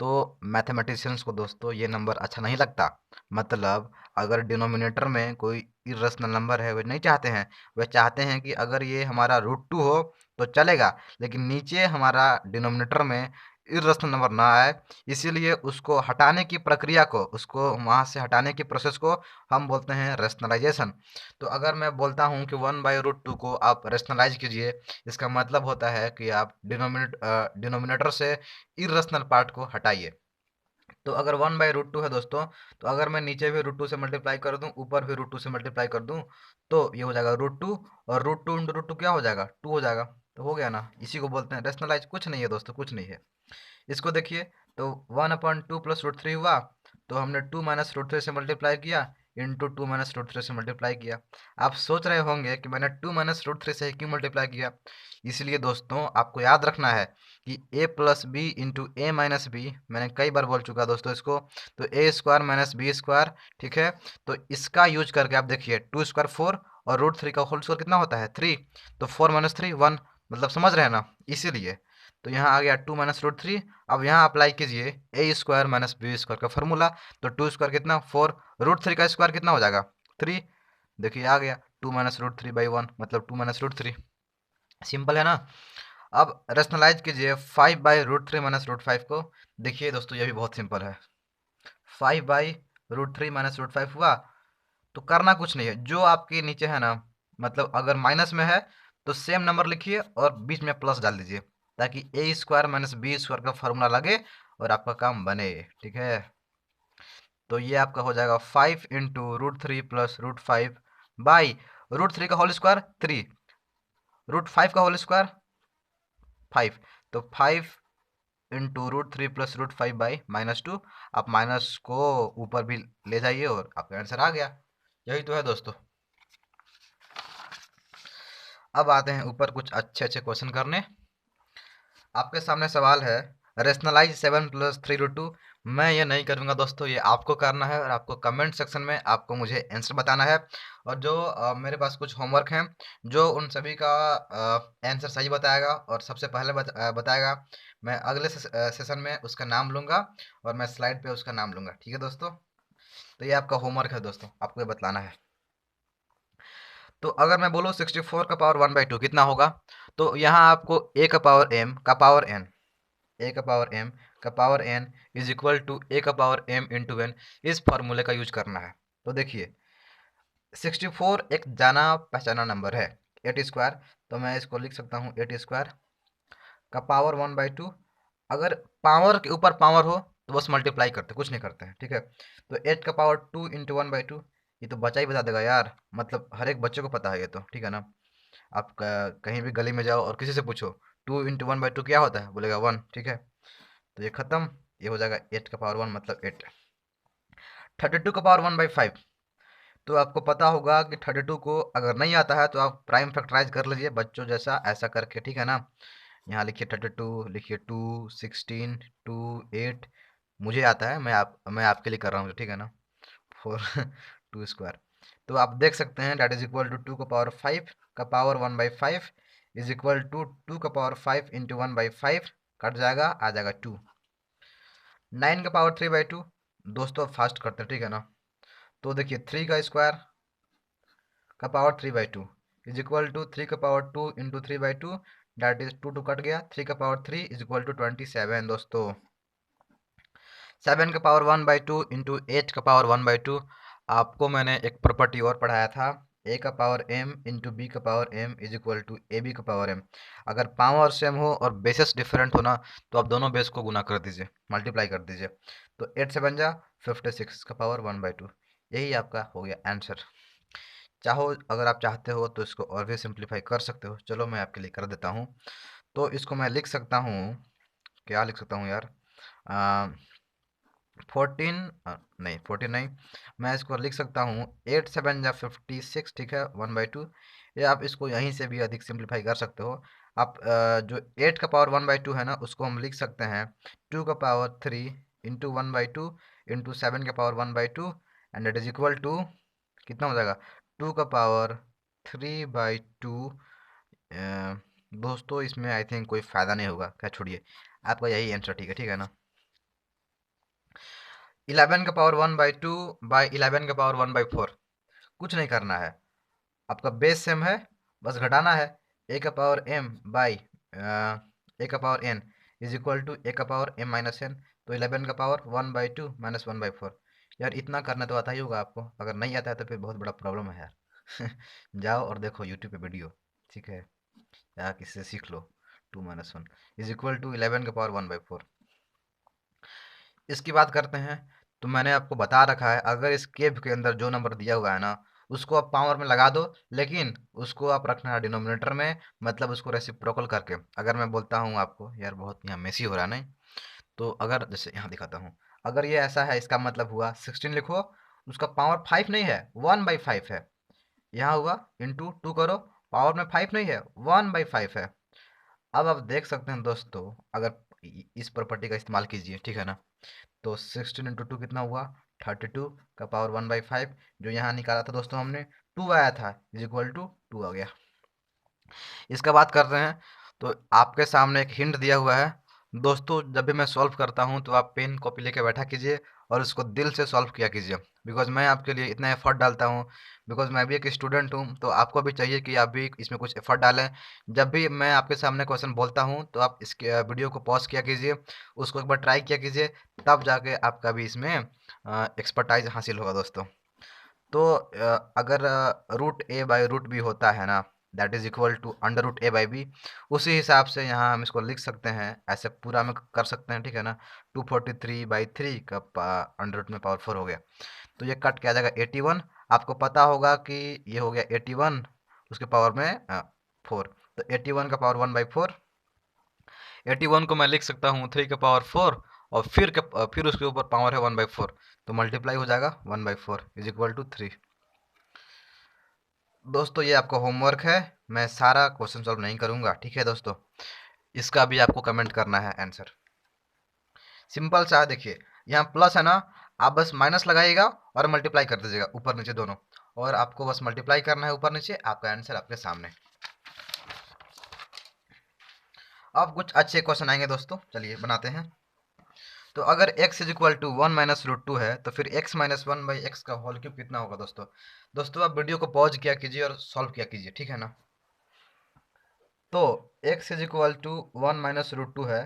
[SPEAKER 1] तो मैथमेटिशियंस को दोस्तों ये नंबर अच्छा नहीं लगता। मतलब अगर डिनोमिनेटर में कोई इरेशनल नंबर है, वे नहीं चाहते हैं। वे चाहते हैं कि अगर ये हमारा √2 हो तो चलेगा, लेकिन नीचे हमारा डिनोमिनेटर में इरेशनल नंबर ना आए। इसीलिए उसको हटाने की प्रक्रिया को, उसको वहाँ से हटाने की प्रोसेस को हम बोलते हैं रेशनलाइजेशन। तो अगर मैं बोलता हूँ कि 1/√2 को आप रेशनलाइज कीजिए, इसका मतलब होता है कि आप डिनोमिनेटर से इरेशनल पार्ट को हटाइए। तो अगर 1/√2 है दोस्तों, तो अगर मैं नीचे भी √2 से मल्टीप्लाई कर दूं, ऊपर भी √2 से मल्टीप्लाई कर दूं, तो ये हो जाएगा √2, और √2 इंटू √2 क्या हो जाएगा, 2 हो जाएगा। तो हो गया ना, इसी को बोलते हैं रेशनलाइज। कुछ नहीं है दोस्तों, कुछ नहीं है। इसको देखिए, तो 1/2 + √3 हुआ, तो हमने 2 - √3 से मल्टीप्लाई किया, इंटू 2 - √3 से मल्टीप्लाई किया। आप सोच रहे होंगे कि मैंने 2 - √3 से ही क्यों मल्टीप्लाई किया। इसलिए दोस्तों आपको याद रखना है कि a + b into a - b, मैंने कई बार बोल चुका दोस्तों इसको, तो a² - b², ठीक है। तो इसका यूज करके आप देखिए, 2² 4, और √3 का होल स्क्वायर कितना होता है 3, तो 4 - 3 1, मतलब समझ रहे हैं ना, इसीलिए। तो यहाँ आ गया 2 - √3। अब यहाँ अप्लाई कीजिए a² - b² का फॉर्मूला, तो 2² कितना 4, √3 का स्क्वायर कितना हो जाएगा 3। देखिए आ गया 2 - √3/1, मतलब 2 - √3। सिंपल है ना। अब रेशनलाइज कीजिए 5/√3 - √5 को। देखिए दोस्तों ये भी बहुत सिंपल है। 5/√3 - √5 हुआ, तो करना कुछ नहीं है, जो आपके नीचे है ना, मतलब अगर माइनस में है तो सेम नंबर लिखिए और बीच में प्लस डाल दीजिए, ताकि a² - b² का फॉर्मूला लगे और आपका काम बने, ठीक है। तो ये आपका हो जाएगा 5 इंटू √3 + √5 बाई √3 का होल स्क्वायर 3, √5 का होल स्क्वायर 5, तो 5 इंटू √3 + √5 बाई -2। आप माइनस को ऊपर भी ले जाइए और आपका आंसर आ गया। यही तो है दोस्तों। अब आते हैं ऊपर कुछ अच्छे अच्छे क्वेश्चन करने। आपके सामने सवाल है, रेशनलाइज 7 + 3√2। मैं ये नहीं करूँगा दोस्तों, ये आपको करना है, और आपको कमेंट सेक्शन में आपको मुझे आंसर बताना है। और जो मेरे पास कुछ होमवर्क हैं, जो उन सभी का आंसर सही बताएगा और सबसे पहले बताएगा, मैं अगले सेशन में उसका नाम लूँगा, और मैं स्लाइड पे उसका नाम लूँगा, ठीक है दोस्तों। तो ये आपका होमवर्क है दोस्तों, आपको ये बतलाना है। तो अगर मैं बोलूँ 64 का पावर 1/2 कितना होगा, तो यहाँ आपको a का पावर m का पावर n, a का पावर m का power n is equal to a का पावर m इंटू n, इस फॉर्मूले का यूज करना है। तो देखिए 64 एक जाना पहचाना नंबर है, 8 स्क्वायर, तो मैं इसको लिख सकता हूँ 8 स्क्वायर का पावर 1/2। अगर पावर के ऊपर पावर हो तो बस मल्टीप्लाई करते, कुछ नहीं करते हैं, ठीक है। तो 8 का पावर 2 इंटू 1/2, ये तो बच्चा ही बता देगा यार, मतलब हर एक बच्चे को पता है ये तो, ठीक है ना। आप कहीं भी गली में जाओ और किसी से पूछो 2 इंटू 1/2 क्या होता है, बोलेगा 1, ठीक है। तो ये खत्म, ये हो जाएगा 8 का पावर 1 मतलब 8। 32 का पावर 1/5, तो आपको पता होगा कि 32 को अगर नहीं आता है तो आप प्राइम फैक्टराइज कर लीजिए बच्चों जैसा, ऐसा करके, ठीक है ना। यहाँ लिखिए 32, लिखिए 2, 16, 2, 8, मुझे आता है, मैं आपके लिए कर रहा हूँ, ठीक है ना। 4 2 स्क्वायर, तो आप देख सकते हैं डैट इज इक्वल टू 2 का पावर 5 का पावर 1/5 इज इक्वल टू 2 का पावर 5 इंटू 1/5, कट जाएगा, आ जाएगा 2। 9 का पावर 3/2, दोस्तों फास्ट करते हैं, ठीक है ना। तो देखिए 3 का स्क्वायर का पावर 3/2 इज इक्वल टू 3 का power 2 into 3/2, that is 2 2 cut गया, 3 का पावर 3 इज इक्वल टू 27 दोस्तों। 7 का पावर 1/2 इंटू 8 का पावर 1/2, आपको मैंने एक प्रॉपर्टी और पढ़ाया था, a का पावर m इंटू बी का power m is equal to A B का पावर m। अगर पावर सेम हो और बेसिस डिफरेंट होना तो आप दोनों बेस को गुना कर दीजिए, मल्टीप्लाई कर दीजिए, तो 8 से बन जा 56 का पावर 1/2, यही आपका हो गया आंसर। चाहो, अगर आप चाहते हो तो इसको और भी सिंप्लीफाई कर सकते हो, चलो मैं आपके लिए कर देता हूँ। तो इसको मैं लिख सकता हूँ, क्या लिख सकता हूँ यार, 14, नहीं 14 नहीं, मैं इसको लिख सकता हूँ 8 7 या 56, ठीक है, 1/2। या आप इसको यहीं से भी अधिक सिंप्लीफाई कर सकते हो। आप जो 8 का पावर 1/2 है ना, उसको हम लिख सकते हैं 2 का पावर 3 इंटू 1/2 इंटू 7 का power 1/2, and it is equal to कितना हो जाएगा, 2 का पावर 3/2। दोस्तों इसमें आई थिंक कोई फ़ायदा नहीं होगा, क्या छोड़िए, आपका यही आंसर ठीक है ना। 11 का पावर 1/2 बाई 11 का पावर 1/4, कुछ नहीं करना है, आपका बेस सेम है, बस घटाना है। ए का पावर m बाई ए का power n is equal to A का पावर m माइनस n, तो 11 का पावर 1/2 माइनस 1/4। यार इतना करना तो आता ही होगा आपको, अगर नहीं आता है तो फिर बहुत बड़ा प्रॉब्लम है यार। जाओ और देखो यूट्यूब पे वीडियो, ठीक है, या किसी से सीख लो। 2 माइनस 1 इज इक्वल टू 11 का पावर 1/4। इसकी बात करते हैं, तो मैंने आपको बता रखा है अगर इस केव के अंदर जो नंबर दिया हुआ है ना, उसको आप पावर में लगा दो, लेकिन उसको आप रखना है डिनोमिनेटर में, मतलब उसको रेसिप्रोकल करके। अगर मैं बोलता हूँ आपको, यार बहुत यहाँ मेसी हो रहा है नहीं, तो अगर जैसे यहाँ दिखाता हूँ, अगर ये ऐसा है इसका मतलब हुआ 16 लिखो, उसका पावर 5 नहीं है, 1/5 है। यहाँ हुआ इंटू 2 करो, पावर में 5 नहीं है, 1/5 है। अब आप देख सकते हैं दोस्तों, अगर इस प्रॉपर्टी का इस्तेमाल कीजिए, ठीक है ना, तो 16 इंटू 2 कितना हुआ, 32 का पावर 1/5, जो यहाँ निकाला था दोस्तों हमने 2 आया था, इज इक्वल टू 2 आ गया। इसका बात कर रहे हैं, तो आपके सामने एक हिंट दिया हुआ है दोस्तों, जब भी मैं सॉल्व करता हूँ तो आप पेन कॉपी लेके बैठा कीजिए और इसको दिल से सॉल्व किया कीजिए, बिकॉज मैं आपके लिए इतना एफर्ट डालता हूँ, बिकॉज मैं भी एक स्टूडेंट हूँ, तो आपको भी चाहिए कि आप भी इसमें कुछ एफर्ट डालें। जब भी मैं आपके सामने क्वेश्चन बोलता हूँ तो आप इसके वीडियो को पॉज किया कीजिए, उसको एक बार ट्राई किया कीजिए, तब जाके आपका भी इसमें एक्सपर्टाइज हासिल होगा दोस्तों। तो अगर root A by root B होता है ना, that is equal to under root A by B, उसी हिसाब से यहाँ हम इसको लिख सकते हैं, ऐसे पूरा में कर सकते हैं, ठीक है ना। 243/3 का अंडर रूट में पावर 4 हो गया, तो ये कट के आ जाएगा 81। आपको पता होगा कि ये हो गया 81, उसके पावर में 4, तो 81 का पावर 1/4, 81 को मैं लिख सकता हूँ 3 का पावर 4, और फिर उसके ऊपर पावर है 1/4, तो मल्टीप्लाई हो जाएगा 1/4 इज इक्वल टू 3। दोस्तों ये आपका होमवर्क है, मैं सारा क्वेश्चन सॉल्व नहीं करूंगा, ठीक है दोस्तों, इसका भी आपको कमेंट करना है आंसर। सिंपल सा है, देखिए यहाँ प्लस है ना, आप बस माइनस लगाइएगा और मल्टीप्लाई कर दीजिएगा ऊपर नीचे दोनों, और आपको बस मल्टीप्लाई करना है ऊपर नीचे, आपका आंसर आपके सामने। अब कुछ अच्छे क्वेश्चन आएंगे दोस्तों, चलिए बनाते हैं। तो अगर x इज इक्वल टू 1 - √2 है तो फिर x - 1/x का होल क्यूब कितना होगा दोस्तों। दोस्तों आप वीडियो को पॉज किया कीजिए और सॉल्व किया कीजिए, ठीक है ना। तो x इज इक्वल टू 1 - √2 है,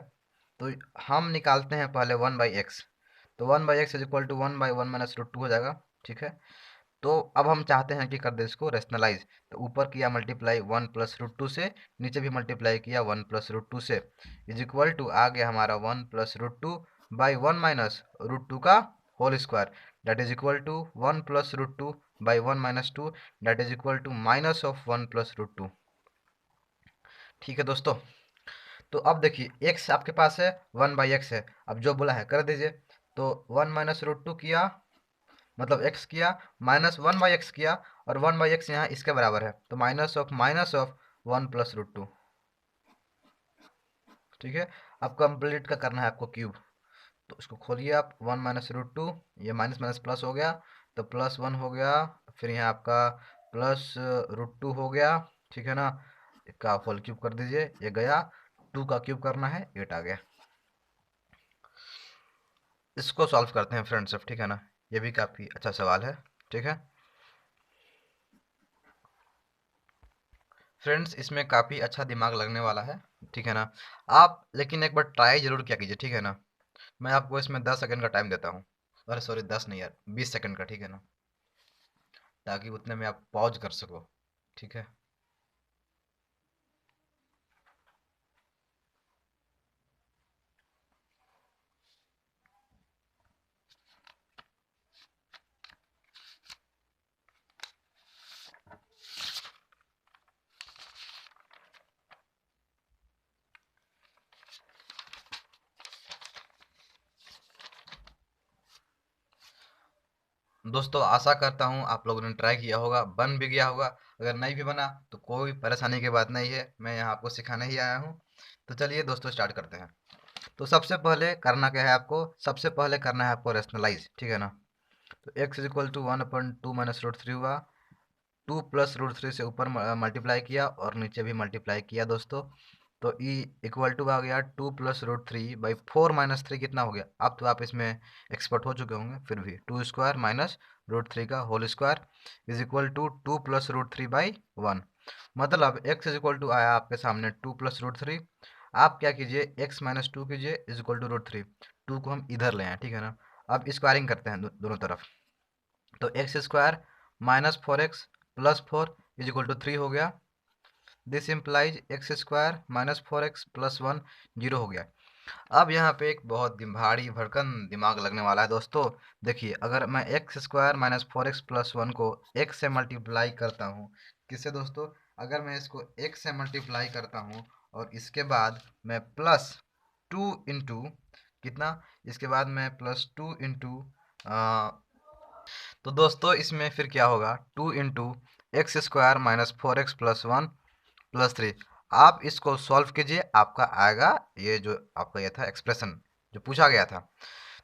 [SPEAKER 1] तो हम निकालते हैं पहले 1/x। तो 1/x इज इक्वल टू 1/1 - √2 हो जाएगा, ठीक है। तो अब हम चाहते हैं कि कर दे इसको रेशनलाइज। तो ऊपर किया मल्टीप्लाई 1 + √2 से, नीचे भी मल्टीप्लाई किया 1 + √2 से, इज इक्वल टू आ गया हमारा 1 + √2/1 - √2 का whole square, that is equal to 1 + √2/1 - 2, that is equal to minus of 1 + √2। ठीक है दोस्तों। तो अब देखिए x आपके पास है, 1/x है, अब जो बोला है कर दीजिए। तो 1 - √2 किया, मतलब x किया, -1/x किया, और 1/x यहाँ इसके बराबर है, तो माइनस ऑफ 1 + √2। ठीक है। अब कंप्लीट का करना है आपको क्यूब। तो इसको खोलिए आप, 1 - √2, ये माइनस माइनस प्लस हो गया, तो +1 हो गया, फिर यहाँ आपका +√2 हो गया, ठीक है ना। इसका होल क्यूब कर दीजिए, ये गया, 2 का क्यूब करना है, 8 आ गया। इसको सॉल्व करते हैं फ्रेंड्स अब, ठीक है ना। ये भी काफ़ी अच्छा सवाल है, ठीक है फ्रेंड्स, इसमें काफ़ी अच्छा दिमाग लगने वाला है, ठीक है ना। आप लेकिन एक बार ट्राई जरूर किया कीजिए, ठीक है ना। मैं आपको इसमें 10 सेकंड का टाइम देता हूँ, अरे सॉरी 10 नहीं यार, 20 सेकंड का, ठीक है ना, ताकि उतने में आप पॉज कर सको, ठीक है। दोस्तों आशा करता हूँ आप लोगों ने ट्राई किया होगा, बन भी गया होगा। अगर नहीं भी बना तो कोई परेशानी की बात नहीं है, मैं यहाँ आपको सिखाने ही आया हूँ। तो चलिए दोस्तों स्टार्ट करते हैं। तो सबसे पहले करना क्या है आपको, सबसे पहले करना है आपको रेशनलाइज, ठीक है ना। तो x इज इक्वल टू 1/2 - √3 हुआ, 2 + √3 से ऊपर मल्टीप्लाई किया और नीचे भी मल्टीप्लाई किया दोस्तों। तो e इक्वल टू आ गया 2 + √3/4 - 3 कितना हो गया। अब तो आप इसमें एक्सपर्ट हो चुके होंगे, फिर भी 2² - √3 का whole square is equal to 2 + √3/1। मतलब x इज इक्वल टू आया आपके सामने 2 + √3। आप क्या कीजिए, x - 2 कीजिए इज इक्वल टू √3। 2 को हम इधर ले आए, ठीक है ना। अब स्क्वायरिंग करते हैं दोनों तरफ। तो x² - 4x + 4 is equal to 3 हो गया। दिस इम्प्लाइज x² - 4x + 1 0 हो गया। अब यहाँ पे एक बहुत भारी भरकन दिमाग लगने वाला है दोस्तों। देखिए अगर मैं x² - 4x + 1 को x से मल्टीप्लाई करता हूँ, किससे दोस्तों, अगर मैं इसको x से मल्टीप्लाई करता हूँ और इसके बाद मैं +2 इंटू कितना, इसके बाद मैं +2 इंटू, तो दोस्तों इसमें फिर क्या होगा, 2 × x² - 4x + 1 + 3। आप इसको सॉल्व कीजिए, आपका आएगा ये जो आपका ये था एक्सप्रेशन जो पूछा गया था।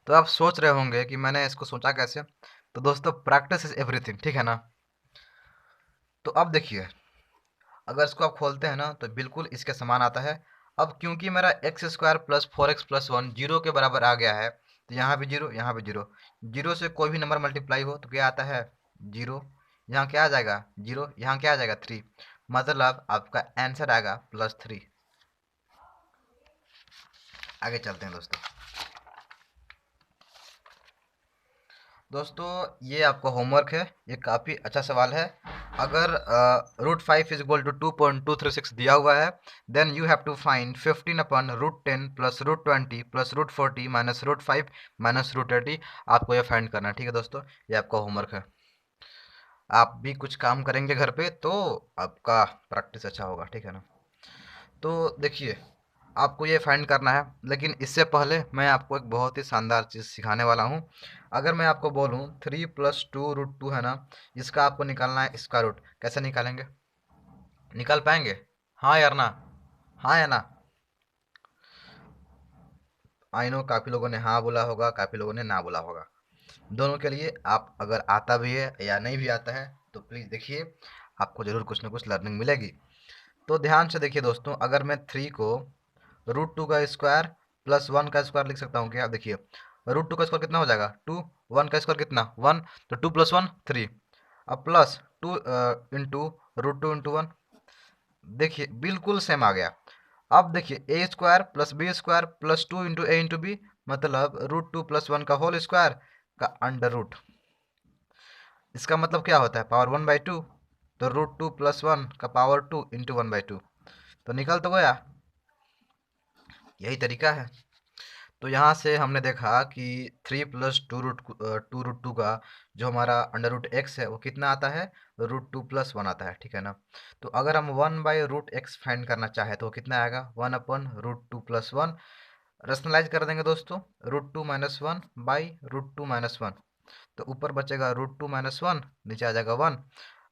[SPEAKER 1] तो आप सोच रहे होंगे कि मैंने इसको सोचा कैसे। तो दोस्तों प्रैक्टिस इज एवरीथिंग, ठीक है ना। तो अब देखिए अगर इसको आप खोलते हैं ना तो बिल्कुल इसके समान आता है। अब क्योंकि मेरा x² + 4x + 1 जीरो के बराबर आ गया है, तो यहाँ भी जीरो, यहाँ भी जीरो। जीरो से कोई भी नंबर मल्टीप्लाई हो तो क्या आता है, जीरो। यहाँ क्या आ जाएगा, जीरो। यहाँ क्या आ जाएगा, 3। मतलब आपका आंसर आएगा +3। आगे चलते हैं दोस्तों। दोस्तों ये आपका होमवर्क है, ये काफ़ी अच्छा सवाल है। अगर √5 इज इक्वल टू 2.236 दिया हुआ है, then you have to find 15/√10 + √20 + √40 - √5 - √30। आपको ये फाइंड करना है, ठीक है दोस्तों, ये आपका होमवर्क है। आप भी कुछ काम करेंगे घर पे तो आपका प्रैक्टिस अच्छा होगा, ठीक है ना। तो देखिए आपको ये फाइंड करना है, लेकिन इससे पहले मैं आपको एक बहुत ही शानदार चीज़ सिखाने वाला हूँ। अगर मैं आपको बोलूँ 3 + 2 √2 है ना, इसका आपको निकालना है स्क्वायर रूट। कैसे निकालेंगे, निकाल पाएंगे, हाँ यार ना, हाँ या ना। आई नो काफ़ी लोगों ने हाँ बोला होगा, काफ़ी लोगों ने ना बोला होगा। दोनों के लिए आप अगर आता भी है या नहीं भी आता है तो प्लीज़ देखिए, आपको ज़रूर कुछ ना कुछ लर्निंग मिलेगी। तो ध्यान से देखिए दोस्तों, अगर मैं 3 को √2 का स्क्वायर प्लस 1 का स्क्वायर लिख सकता हूँ क्या? देखिए रूट 2 का स्क्वायर कितना हो जाएगा 2, 1 का स्क्वायर कितना 1, तो 2 + 1 3, अब प्लस 2 इंटू रूट 2 इंटू 1, देखिए बिल्कुल सेम आ गया। अब देखिए A square plus B square plus 2 into A into B, मतलब रूट 2 + 1 का होल स्क्वायर का अंडर रूट। इसका मतलब क्या होता है पावर 1/2, तो रूट 2 + 1 का पावर 2 इंटू 1/2, तो निकल तो गया। यही तरीका है। तो यहाँ से हमने देखा कि 3 + 2√2 का जो हमारा अंडर रूट एक्स है वो कितना आता है, रूट 2 + 1 आता है, ठीक है ना। तो अगर हम 1/√x फाइंड करना चाहे तो वो कितना आएगा 1/√2 + 1, रेशनलाइज कर देंगे दोस्तों, रूट 2 - 1/√2 - 1, तो ऊपर बचेगा रूट 2 - 1, नीचे आ जाएगा 1।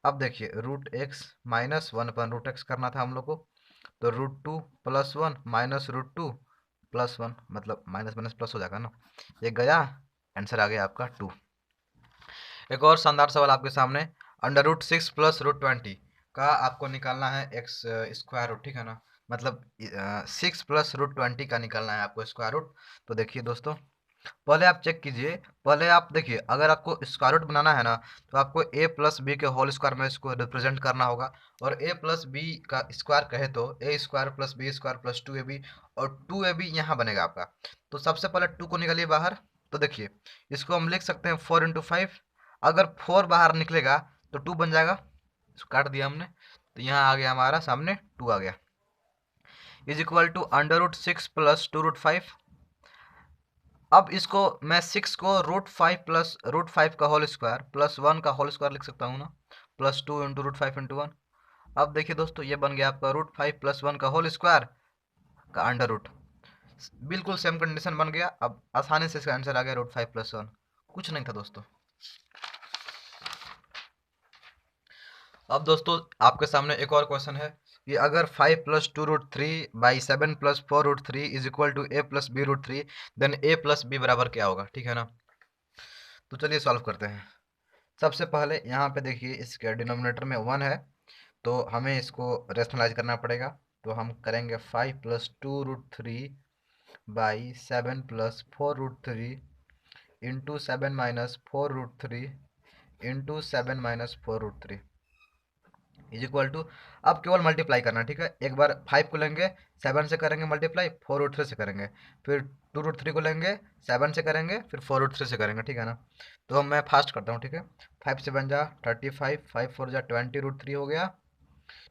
[SPEAKER 1] अब देखिए रूट एक्स माइनस 1/√x करना था हम लोग को, तो रूट 2 + 1 माइनस रूट 2 + 1, मतलब माइनस माइनस प्लस हो जाएगा ना, ये गया, आंसर आ गया आपका 2। एक और शानदार सवाल आपके सामने, √6 + √20 का आपको निकालना है एक्स स्क्वायर रूट, ठीक है ना, मतलब 6 + √20 का निकालना है आपको स्क्वायर रूट। तो देखिए दोस्तों, पहले आप चेक कीजिए, पहले आप देखिए अगर आपको स्क्वायर रूट बनाना है ना, तो आपको a + b के होल स्क्वायर में इसको रिप्रेजेंट करना होगा, और a + b का स्क्वायर कहे तो a² + b² + 2ab, और 2ab यहाँ बनेगा आपका। तो सबसे पहले 2 को निकालिए बाहर, तो देखिए इसको हम लिख सकते हैं 4 × 5, अगर 4 बाहर निकलेगा तो 2 बन जाएगा, इसको काट दिया हमने, तो यहाँ आ गया हमारा सामने 2 आ गया, इज इक्वल टू √6 + 2√5। अब इसको मैं 6 को √5 + √5 का होल स्क्वायर प्लस 1 का होल स्क्वायर लिख सकता हूँ ना, प्लस 2 इंटू √5 इंटू 1। अब देखिए दोस्तों ये बन गया आपका √5 + 1 का होल स्क्वायर का अंडर रूट, बिल्कुल सेम कंडीशन बन गया। अब आसानी से इसका आंसर आ गया √5 + 1, कुछ नहीं था दोस्तों। अब दोस्तों आपके सामने एक और क्वेश्चन है कि अगर 5 + 2√3/7 + 4√3 is equal to a + b√3, then a + b बराबर क्या होगा, ठीक है ना। तो चलिए सॉल्व करते हैं। सबसे पहले यहाँ पे देखिए इसके डिनोमिनेटर में 1 है, तो हमें इसको रेशनलाइज करना पड़ेगा, तो हम करेंगे 5 + 2√3/7 + 4√3 into 7 - 4√3 into 7 - 4√3 is equal to, अब केवल मल्टीप्लाई करना, ठीक है। एक बार 5 को लेंगे 7 से करेंगे मल्टीप्लाई, 4√3 से करेंगे, फिर 2√3 को लेंगे 7 से करेंगे, फिर 4√3 से करेंगे, ठीक है ना। तो मैं फास्ट करता हूँ, ठीक है। 5 से बन जा 35, 5 4 जा 20√3 हो गया,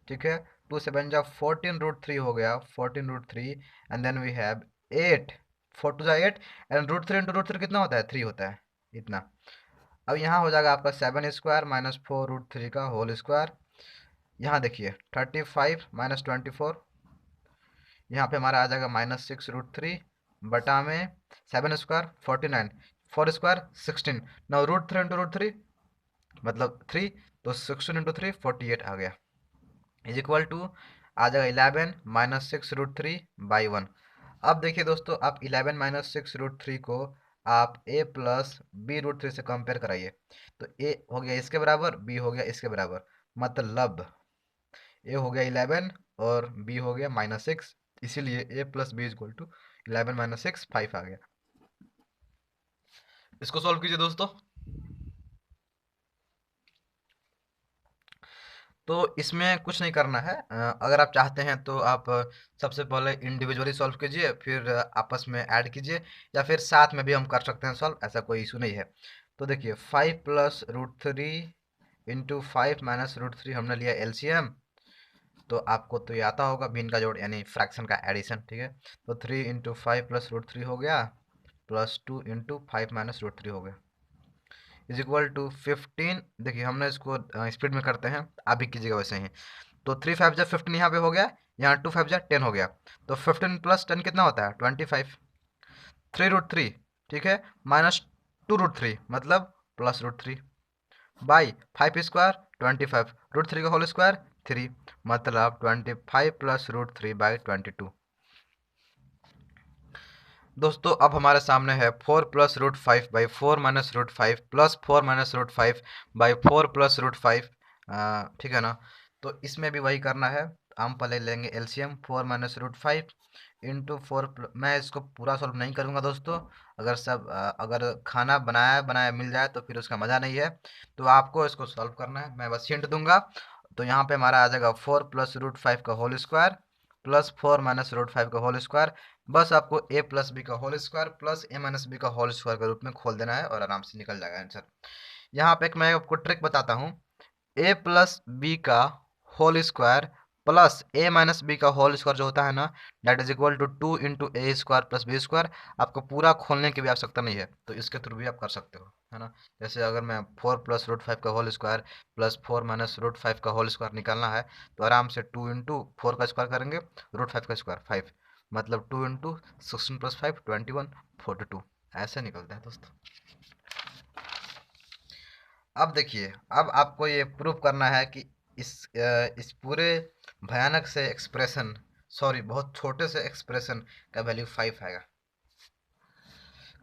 [SPEAKER 1] ठीक है। 2 से बन जा 14√3 हो गया, 14√3, एंड देन वी हैव 8, 4 2 जा 8, एंड √3 इंटू √3 कितना होता है 3 होता है, इतना। अब यहाँ हो जाएगा आपका 7² - 4√3 का होल स्क्वायर। यहाँ देखिए 35 - 24, यहाँ पे हमारा आ जाएगा -6√3 बटा में 7² 49, 4² 16, now √3 इंटू √3 मतलब 3, तो 16 × 3 48 आ गया, इज इक्वल टू आ जाएगा 11 - 6√3/1। अब देखिए दोस्तों, आप 11 - 6√3 को आप a + b√3 से कंपेयर कराइए, तो a हो गया इसके बराबर, b हो गया इसके बराबर, मतलब a हो गया 11 और b हो गया -6, इसीलिए a + b = 11 - 6 5 आ गया। इसको सॉल्व कीजिए दोस्तों। तो इसमें कुछ नहीं करना है, अगर आप चाहते हैं तो आप सबसे पहले इंडिविजुअली सॉल्व कीजिए, फिर आपस में ऐड कीजिए, या फिर साथ में भी हम कर सकते हैं सॉल्व, ऐसा कोई इशू नहीं है। तो देखिए 5 + √3 इंटू 5 - √3 हमने लिया एलसीएम, तो आपको तो ये आता होगा भिन्न का जोड़ यानी फ्रैक्शन का एडिशन, ठीक है। तो 3 × 5 + √3 हो गया, प्लस 2 × 5 - √3 हो गया, इज इक्वल टू 15। देखिए हमने इसको स्पीड में करते हैं, आप भी कीजिएगा वैसे ही। तो 3 5 जा 15 यहाँ पे हो गया, यहाँ 2 5 जा 10 हो गया, तो 15 + 10 कितना होता है 25, 3√3, ठीक है, -2√3 मतलब +√3 बाई 5² 25, √3 का होल स्क्वायर 3, मतलब 25 + √3/22। दोस्तों अब हमारे सामने है 4 + √5/4 - √5 प्लस 4 - √5/4 + √5, ठीक है ना। तो इसमें भी वही करना है, हम पहले लेंगे एलसीएम 4 माइनस रूट 5 इंटू 4। मैं इसको पूरा सॉल्व नहीं करूँगा दोस्तों। अगर खाना बनाया बनाया मिल जाए तो फिर उसका मज़ा नहीं है। तो आपको इसको सॉल्व करना है, मैं बस हिंट दूंगा। तो यहाँ पे हमारा आ जाएगा 4 प्लस रूट 5 का whole square plus 4 minus root 5 का होल स्क्वायर। बस आपको ए प्लस बी का whole square plus A minus B का होल स्क्वायर के रूप में खोल देना है और आराम से निकल जाएगा आंसर। यहाँ पे एक मैं आपको ट्रिक बताता हूँ। ए प्लस बी का whole square plus A minus B का होल स्क्वायर जो होता है ना, that is equal to 2 into A square plus B square. आपको पूरा खोलने की भी आवश्यकता नहीं है, तो इसके थ्रू भी आप कर सकते हो, है ना। जैसे अगर मैं 4 प्लस रूट 5 का whole square plus 4 minus root 5 का होल स्क्वायर निकालना है, तो आराम से 2 इंटू 4 का स्क्वायर करेंगे, रूट 5 का स्क्वायर 5, मतलब 2 इंटू 16 प्लस 5 21 42, ऐसे निकलता है दोस्तों। अब देखिए, अब आपको ये प्रूव करना है कि इस पूरे भयानक से एक्सप्रेशन, सॉरी बहुत छोटे से एक्सप्रेशन का वैल्यू 5 आएगा।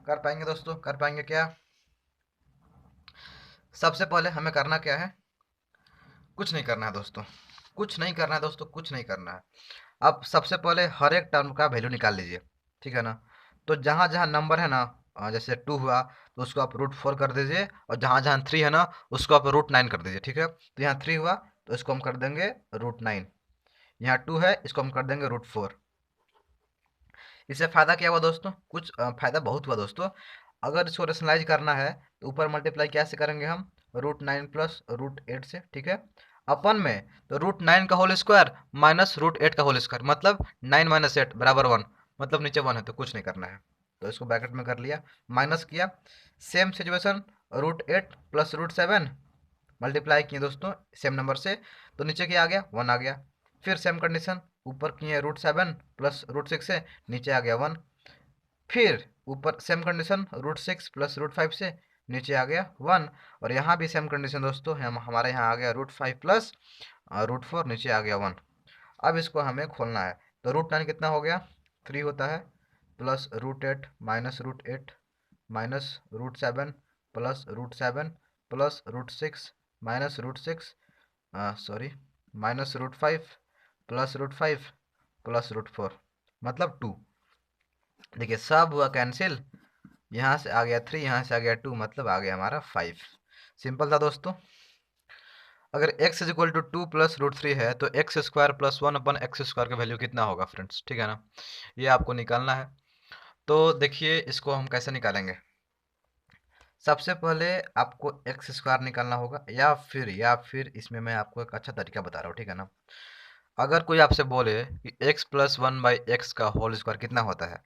[SPEAKER 1] कर पाएंगे दोस्तों, कर पाएंगे क्या? सबसे पहले हमें करना क्या है? कुछ नहीं करना है दोस्तों, कुछ नहीं करना है दोस्तों, कुछ नहीं करना है। अब सबसे पहले हर एक टर्म का वैल्यू निकाल लीजिए, ठीक है ना। तो जहाँ जहाँ नंबर है ना, जैसे 2 हुआ तो उसको आप रूट 4 कर दीजिए, और जहाँ जहाँ 3 है ना उसको आप रूट 9 कर दीजिए, ठीक है। तो यहाँ 3 हुआ तो इसको हम कर देंगे रूट 9, यहाँ 2 है इसको हम कर देंगे रूट 4। इससे फ़ायदा क्या हुआ दोस्तों? कुछ फ़ायदा बहुत हुआ दोस्तों। अगर इसको रेशनलाइज करना है तो ऊपर मल्टीप्लाई कैसे करेंगे हम? रूट 9 प्लस रूट 8 से, ठीक है। अपन में तो रूट 9 का होल स्क्वायर माइनस रूट 8 का होल स्क्वायर, मतलब 9 माइनस 8 बराबर 1, मतलब नीचे 1 है तो कुछ नहीं करना है। तो इसको ब्रैकेट में कर लिया, माइनस किया। Same situation root 8 plus root 7 multiply किए दोस्तों सेम नंबर से, तो नीचे क्या आ गया? 1 आ गया। फिर सेम कंडीशन ऊपर किए रूट 7 प्लस रूट 6 से, नीचे आ गया 1। फिर ऊपर same condition root 6 plus root 5 से, नीचे आ गया 1। और यहाँ भी सेम कंडीशन दोस्तों, हम हमारे यहाँ आ गया रूट 5 प्लस रूट 4, नीचे आ गया 1। अब इसको हमें खोलना है। तो रूट 9 कितना हो गया? 3 होता है, plus root 8 minus root 8 minus root 7 plus root 7 plus root 6 minus root 6, sorry, minus root 5 plus root 5 plus root 4, मतलब 2। देखिए सब हुआ कैंसिल, यहाँ से आ गया 3, यहाँ से आ गया 2, मतलब आ गया हमारा 5। सिंपल था दोस्तों। अगर x is equal to 2 plus root 3 है तो X square plus 1 upon X square का वैल्यू कितना होगा फ्रेंड्स, ठीक है ना। ये आपको निकालना है। तो देखिए इसको हम कैसे निकालेंगे। सबसे पहले आपको एक्स स्क्वायर निकालना होगा, या फिर इसमें मैं आपको एक अच्छा तरीका बता रहा हूँ, ठीक है ना। अगर कोई आपसे बोले कि x प्लस 1 बाई एक्स का होल स्क्वायर कितना होता है,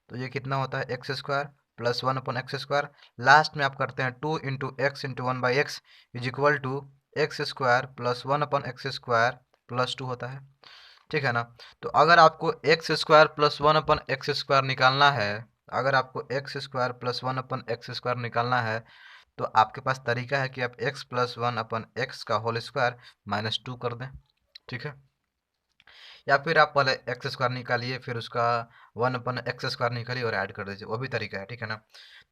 [SPEAKER 1] तो ये कितना होता है? X square plus 1 upon X square, last में आप करते हैं 2 into X into 1 by X is equal to X square plus 1 upon X square plus 2 होता है, ठीक है ना। तो अगर आपको X square plus 1 upon X square निकालना है, अगर आपको X square plus 1 upon X square निकालना है, तो आपके पास तरीका है कि आप x प्लस 1 अपन एक्स का होल स्क्वायर माइनस 2 कर दें, ठीक है। या फिर आप पहले एक्स स्क्वायर निकालिए, फिर उसका 1 अपन एक्स स्क्वायर निकालिए और ऐड कर दीजिए, वो भी तरीका है, ठीक है ना।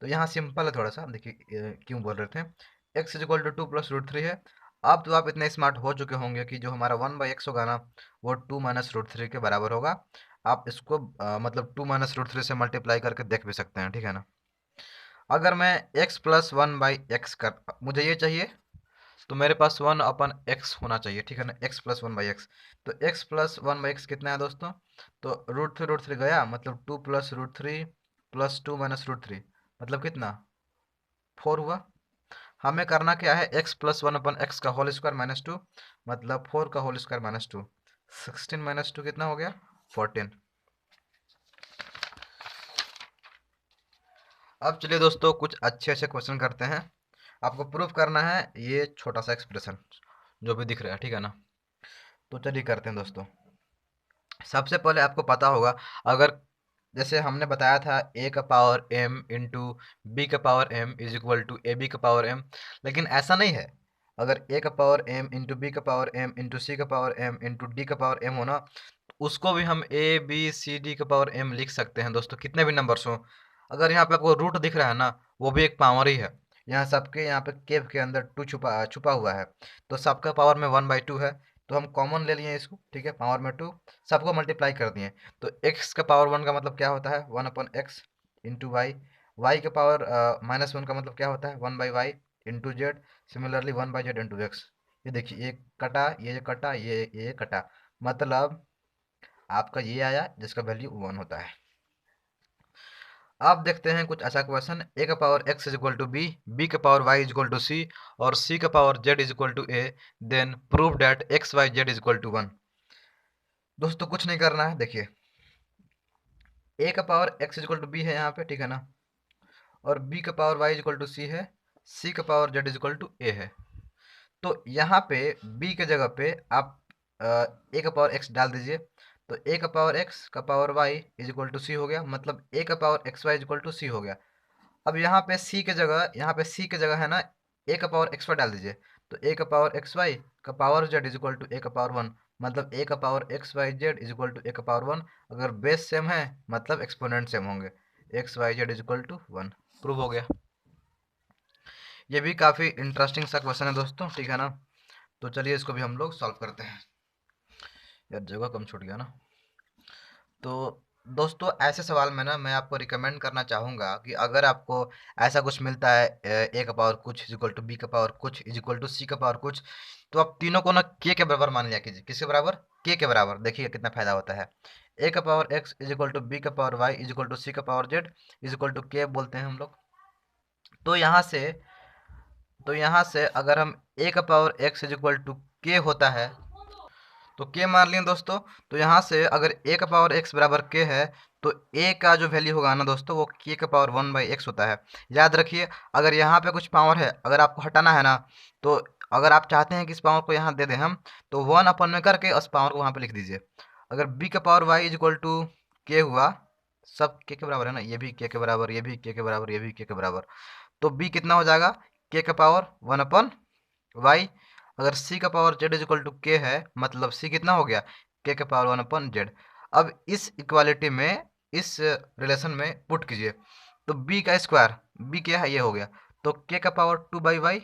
[SPEAKER 1] तो यहाँ सिंपल है थोड़ा सा, देखिए क्यों बोल रहे थे। X is equal to 2 plus root 3 है। अब तो आप इतने स्मार्ट हो चुके होंगे कि जो हमारा 1 बाई एक्स होगा ना, वो 2 माइनस रूट 3 के बराबर होगा। आप इसको मतलब 2 माइनस रूट 3 से मल्टीप्लाई करके देख भी सकते हैं, ठीक है ना। अगर मैं x प्लस 1 बाई एक्स कर, मुझे ये चाहिए, तो मेरे पास 1 अपन x होना चाहिए, ठीक है ना। x प्लस 1 बाई एक्स, तो x प्लस 1 बाई एक्स कितना है दोस्तों? तो रूट थ्री गया, मतलब 2 plus root 3 plus 2 minus root 3, मतलब कितना? 4 हुआ। हमें करना क्या है? x प्लस 1 अपन एक्स का होल स्क्वायर माइनस 2, मतलब 4 का होल स्क्वायर माइनस 2, 16 माइनस 2 कितना हो गया? 14। अब चलिए दोस्तों कुछ अच्छे अच्छे क्वेश्चन करते हैं। आपको प्रूफ करना है ये छोटा सा एक्सप्रेशन जो भी दिख रहा है, ठीक है ना। तो चलिए करते हैं दोस्तों। सबसे पहले आपको पता होगा, अगर जैसे हमने बताया था a का पावर m इंटू बी का power m is equal to A B का पावर m, लेकिन ऐसा नहीं है। अगर a का पावर m इंटू बी का पावर m इंटू सी का पावर m इंटू डी का पावर m हो ना, तो उसको भी हम a b c d का पावर m लिख सकते हैं दोस्तों, कितने भी नंबर्स हो। अगर यहाँ पे आपको रूट दिख रहा है ना, वो भी एक पावर ही है। यहाँ सबके यहाँ पे केव के अंदर 2 छुपा छुपा हुआ है, तो सबका पावर में 1/2 है। तो हम कॉमन ले लिए इसको, ठीक है, पावर में 2, सबको मल्टीप्लाई कर दिए। तो x का पावर 1 का मतलब क्या होता है, 1/x इंटू वाई। वाई का पावर -1 का मतलब क्या होता है, 1/y into Z. Similarly 1/z into x. ये देखिए, ये कटा, ये कटा, ये कटा, मतलब आपका ये आया जिसका वैल्यू 1 होता है। अब देखते हैं कुछ ऐसा क्वेश्चन, a का power x is equal to B, b का power y is equal to C और c का power z is equal to a, then prove that x y z is equal to 1। दोस्तों कुछ नहीं करना है, देखिए a का power x is equal to B है यहाँ पे, ठीक है ना, और b का power y is equal to C है, c का power z is equal to a है। तो यहाँ पे b के जगह पे आप a का पावर x डाल दीजिए, तो a का पावर x का power y is equal to C हो गया, मतलब a का power xy is equal to C हो गया। अब यहाँ पे c के जगह, यहाँ पे c के जगह है ना, a का पावर xy डाल दीजिए, तो a का पावर xy का power z is equal to a का पावर 1, मतलब a का power xy z is equal to a का पावर 1। अगर बेस सेम है मतलब एक्सपोनेंट सेम होंगे, xy z is equal to 1, prove हो गया। ये भी काफ़ी इंटरेस्टिंग सा क्वेश्चन है दोस्तों, ठीक है ना। तो चलिए इसको भी हम लोग सॉल्व करते हैं। यार जगह कम छूट गया ना। तो दोस्तों ऐसे सवाल में ना मैं आपको रिकमेंड करना चाहूँगा कि अगर आपको ऐसा कुछ मिलता है, ए का पावर कुछ इज इक्वल टू बी का पावर कुछ इज इक्वल टू सी का पावर कुछ, तो आप तीनों को ना के बराबर मान लिया कीजिए। किसके बराबर, के बराबर। देखिए कितना फायदा होता है। ए का power X is equal to B का power Y is equal to C का power Z is equal to K बोलते हैं हम लोग। तो यहाँ से अगर हम ए का power X is equal to K होता है, तो के मान लिए दोस्तों। तो यहाँ से अगर ए का पावर एक्स बराबर के है, तो ए का जो वैल्यू होगा ना दोस्तों, वो के का पावर 1/x होता है। याद रखिए, अगर यहाँ पे कुछ पावर है, अगर आपको हटाना है ना, तो अगर आप चाहते हैं कि इस पावर को यहाँ दे दें हम, तो 1 में करके उस पावर को वहाँ पे लिख दीजिए। अगर बी का power Y is equal to K हुआ, सब के बराबर है ना, ये भी के बराबर, ये भी के बराबर, ये भी के बराबर, तो बी कितना हो जाएगा, के का पावर 1/y। अगर c का power z is equal to K है, मतलब c कितना हो गया, k का पावर 1/z। अब इस इक्वालिटी में, इस रिलेशन में पुट कीजिए, तो b का स्क्वायर, b क्या है, ये हो गया, तो k का पावर 2/y,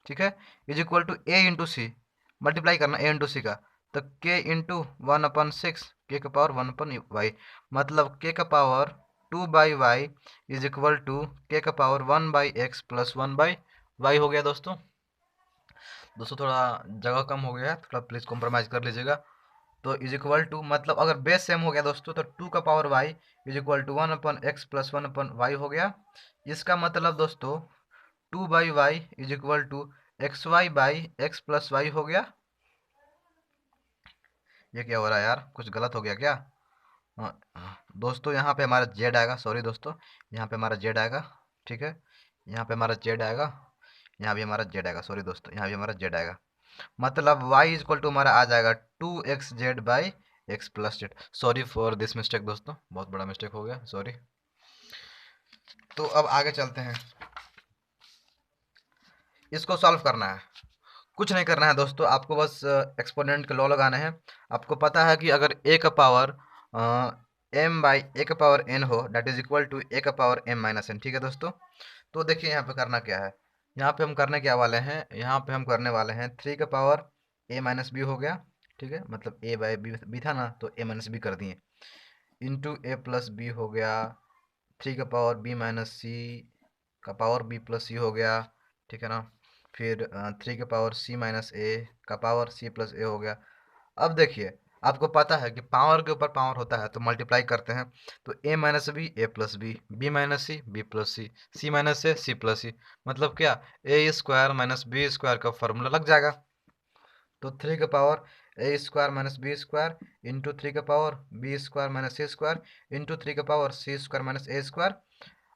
[SPEAKER 1] ठीक है, is equal to a into C, multiply करना a इंटू सी का, तो k इंटू 1/6, k का पावर 1/y, मतलब k का power 2/y is equal to k का पावर 1/x प्लस 1/y हो गया दोस्तों। थोड़ा जगह कम हो गया है, थोड़ा प्लीज़ कॉम्प्रोमाइज़ कर लीजिएगा। तो इज इक्वल टू, मतलब अगर बेस सेम हो गया दोस्तों, तो 2 का power y is equal to 1/x plus 1/y हो गया। इसका मतलब दोस्तों 2/y is equal to xy/x plus y हो गया। ये क्या हो रहा है यार, कुछ गलत हो गया क्या? दोस्तों यहाँ पे हमारा z आएगा, सॉरी दोस्तों, यहाँ पे हमारा z आएगा, ठीक है, यहाँ पे हमारा z आएगा, यहाँ भी हमारा z आएगा, सॉरी दोस्तों, यहाँ भी हमारा z आएगा, मतलब y इज इक्वल टू हमारा आ जाएगा 2xz/x plus Z. Sorry for this mistake दोस्तों, बहुत बड़ा मिस्टेक हो गया, सॉरी। तो अब आगे चलते हैं, इसको सॉल्व करना है। कुछ नहीं करना है दोस्तों, आपको बस एक्सपोनेंट के लॉ लगाने हैं। आपको पता है कि अगर a का पावर m/a का पावर n हो, that is equal to a का पावर m-n, ठीक है दोस्तों। तो देखिए यहाँ पे करना क्या है, यहाँ पे हम करने क्या वाले हैं, यहाँ पे हम करने वाले हैं 3 का पावर a-b हो गया, ठीक है, मतलब a/b था ना, तो a-b कर दिए, इंटू a प्लस बी हो गया, 3 का पावर b-c का पावर b प्लस सी हो गया, ठीक है ना, फिर 3 के पावर c-a का पावर c प्लस ए हो गया। अब देखिए, आपको पता है कि पावर के ऊपर पावर होता है तो मल्टीप्लाई करते हैं, तो a-b a plus B, b-c b plus C, c-a c plus C, मतलब क्या, a square minus B square का फॉर्मूला लग जाएगा। तो 3 का power A square minus B square into 3 का power B square minus C square into 3 का power C square minus A square.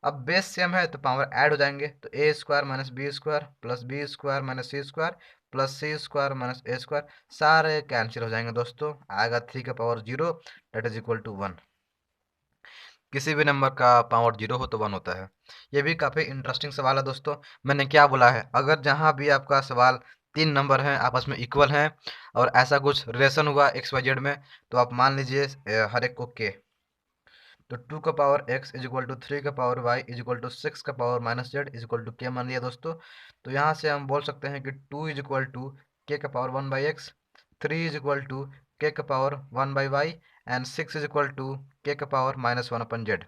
[SPEAKER 1] अब बेस सेम है तो पावर ऐड हो जाएंगे, तो A square minus B square plus B square minus C square plus C square minus A square, सारे cancel हो जाएंगे दोस्तों, आएगा 3 का power 0, that is equal to 1। किसी भी नंबर का पावर 0 हो तो 1 होता है। ये भी काफ़ी इंटरेस्टिंग सवाल है दोस्तों। मैंने क्या बोला है, अगर जहाँ भी आपका सवाल 3 नंबर हैं आपस में इक्वल हैं और ऐसा कुछ रिलेशन हुआ एक्स वाई जेड में, तो आप मान लीजिए हर एक को के। तो 2 का power x is equal to 3 का power y is equal to 6 का power minus Z is equal to K मान लिया दोस्तों। तो यहाँ से हम बोल सकते हैं कि 2 इज इक्वल टू के का power 1/x, 3 is equal to K का power 1 by Y and 6 is equal to K का पावर -1 अपन जेड।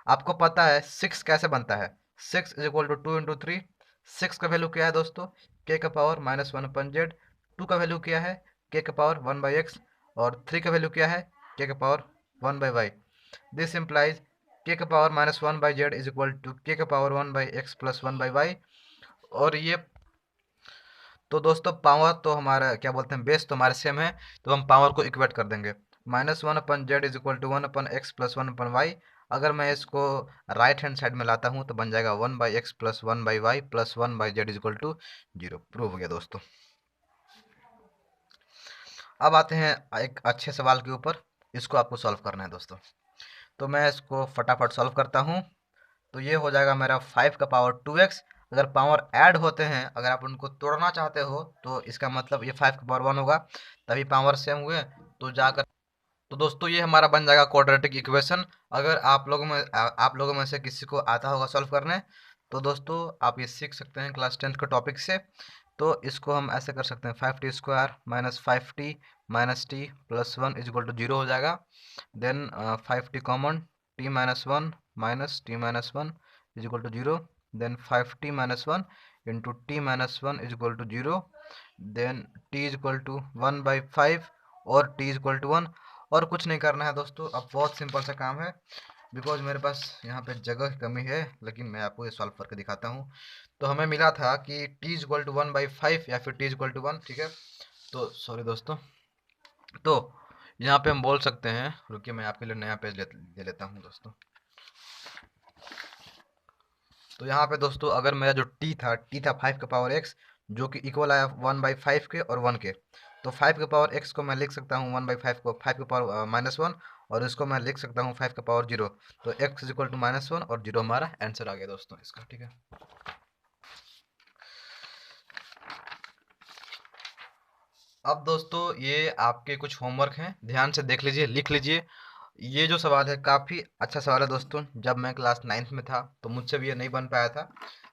[SPEAKER 1] आपको पता है 6 कैसे बनता है, 6 इज इक्वल टू 2 इंटू 3। 6 का वैल्यू क्या है दोस्तों, के का पावर -1 अपन जेड। 2 का वैल्यू क्या है, के का पावर 1 बाई एक्स। और 3 का वैल्यू क्या है, के का power 1 by Y. This implies K का power -1 by Z is equal to K का power 1 by X plus 1 by Y. और ये तो दोस्तों पावर तो हमारा क्या बोलते हैं, बेस तो हमारे सेम है, तो हम पावर को इक्वेट कर देंगे। -1 upon Z is equal to 1 upon X plus 1 upon Y. अगर मैं इसको राइट हैंड साइड में लाता हूँ तो बन जाएगा 1 by X plus 1 by Y plus 1 by Z is equal to 0। Prove हो गया दोस्तों। अब आते हैं एक अच्छे सवाल के ऊपर, इसको आपको सॉल्व करना है दोस्तों। तो मैं इसको फटाफट सॉल्व करता हूँ। तो ये हो जाएगा मेरा 5 का पावर 2x। अगर पावर ऐड होते हैं, अगर आप उनको तोड़ना चाहते हो तो इसका मतलब ये 5 का पावर 1 होगा, तभी पावर सेम हुए तो जाकर। तो दोस्तों ये हमारा बन जाएगा क्वाड्रेटिक इक्वेशन। अगर आप लोगों में से किसी को आता होगा सॉल्व करने, तो दोस्तों आप ये सीख सकते हैं क्लास 10 के टॉपिक से। तो इसको हम ऐसे कर सकते हैं, 5t square minus 5t minus T plus 1 is equal to 0 हो जाएगा। Then 5t common, t minus 1 minus T minus 1 is equal to 0। Then 5t minus 1 into T minus 1 is equal to 0। Then t is equal to 1 by 5 और t is equal to 1। और कुछ नहीं करना है दोस्तों, अब बहुत सिंपल सा काम है। बिकॉज मेरे पास यहाँ पे जगह की कमी है, लेकिन मैं आपको ये सॉल्व करके दिखाता हूँ। तो हमें मिला था कि t is equal to 1 by 5 या फिर t इज इक्वल टू 1, ठीक है। तो सॉरी दोस्तों, तो यहाँ पे हम बोल सकते हैं, रुकिए मैं आपके लिए नया पेज ले लेता हूँ दोस्तों। तो यहाँ पे दोस्तों अगर मेरा जो t था 5 का पावर x, जो कि इक्वल आया 1 बाई 5 के और 1 के। तो 5 का पावर x को मैं लिख सकता हूँ 1 बाई 5 को 5 का पावर -1, और इसको मैं लिख सकता हूँ 5 का पावर 0। तो x इज इक्वल टू -1 और 0 हमारा आंसर आ गया दोस्तों इसका, ठीक है। अब दोस्तों ये आपके कुछ होमवर्क हैं, ध्यान से देख लीजिए, लिख लीजिए। ये जो सवाल है काफ़ी अच्छा सवाल है दोस्तों। जब मैं क्लास 9th में था तो मुझसे भी ये नहीं बन पाया था,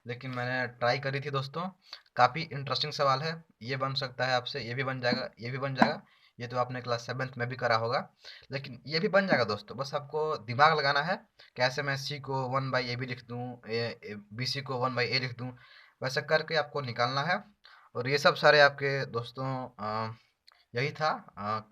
[SPEAKER 1] लेकिन मैंने ट्राई करी थी दोस्तों। काफ़ी इंटरेस्टिंग सवाल है, ये बन सकता है आपसे, ये भी बन जाएगा, ये भी बन जाएगा। ये तो आपने क्लास 7th में भी करा होगा, लेकिन ये भी बन जाएगा दोस्तों। बस आपको दिमाग लगाना है, कैसे मैं सी को 1 बाई ए भी लिख दूँ, बी सी को 1 बाई ए लिख दूँ, वैसे करके आपको निकालना है। और ये सब सारे आपके दोस्तों यही था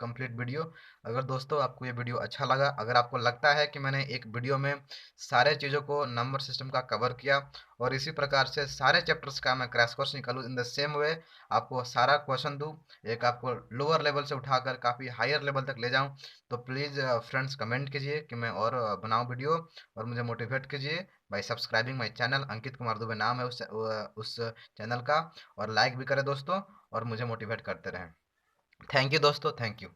[SPEAKER 1] कंप्लीट वीडियो। अगर दोस्तों आपको ये वीडियो अच्छा लगा, अगर आपको लगता है कि मैंने एक वीडियो में सारे चीज़ों को नंबर सिस्टम का कवर किया और इसी प्रकार से सारे चैप्टर्स का मैं क्रैश कोर्स निकालूँ इन द सेम वे, आपको सारा क्वेश्चन दूँ, एक आपको लोअर लेवल से उठाकर काफ़ी हायर लेवल तक ले जाऊँ, तो प्लीज़ फ्रेंड्स कमेंट कीजिए कि मैं और बनाऊँ वीडियो, और मुझे मोटिवेट कीजिए bye subscribing my channel. Ankit Kumar Dubey नाम है उस चैनल का। और लाइक भी करें दोस्तों, और मुझे मोटिवेट करते रहें। थैंक यू दोस्तों, थैंक यू।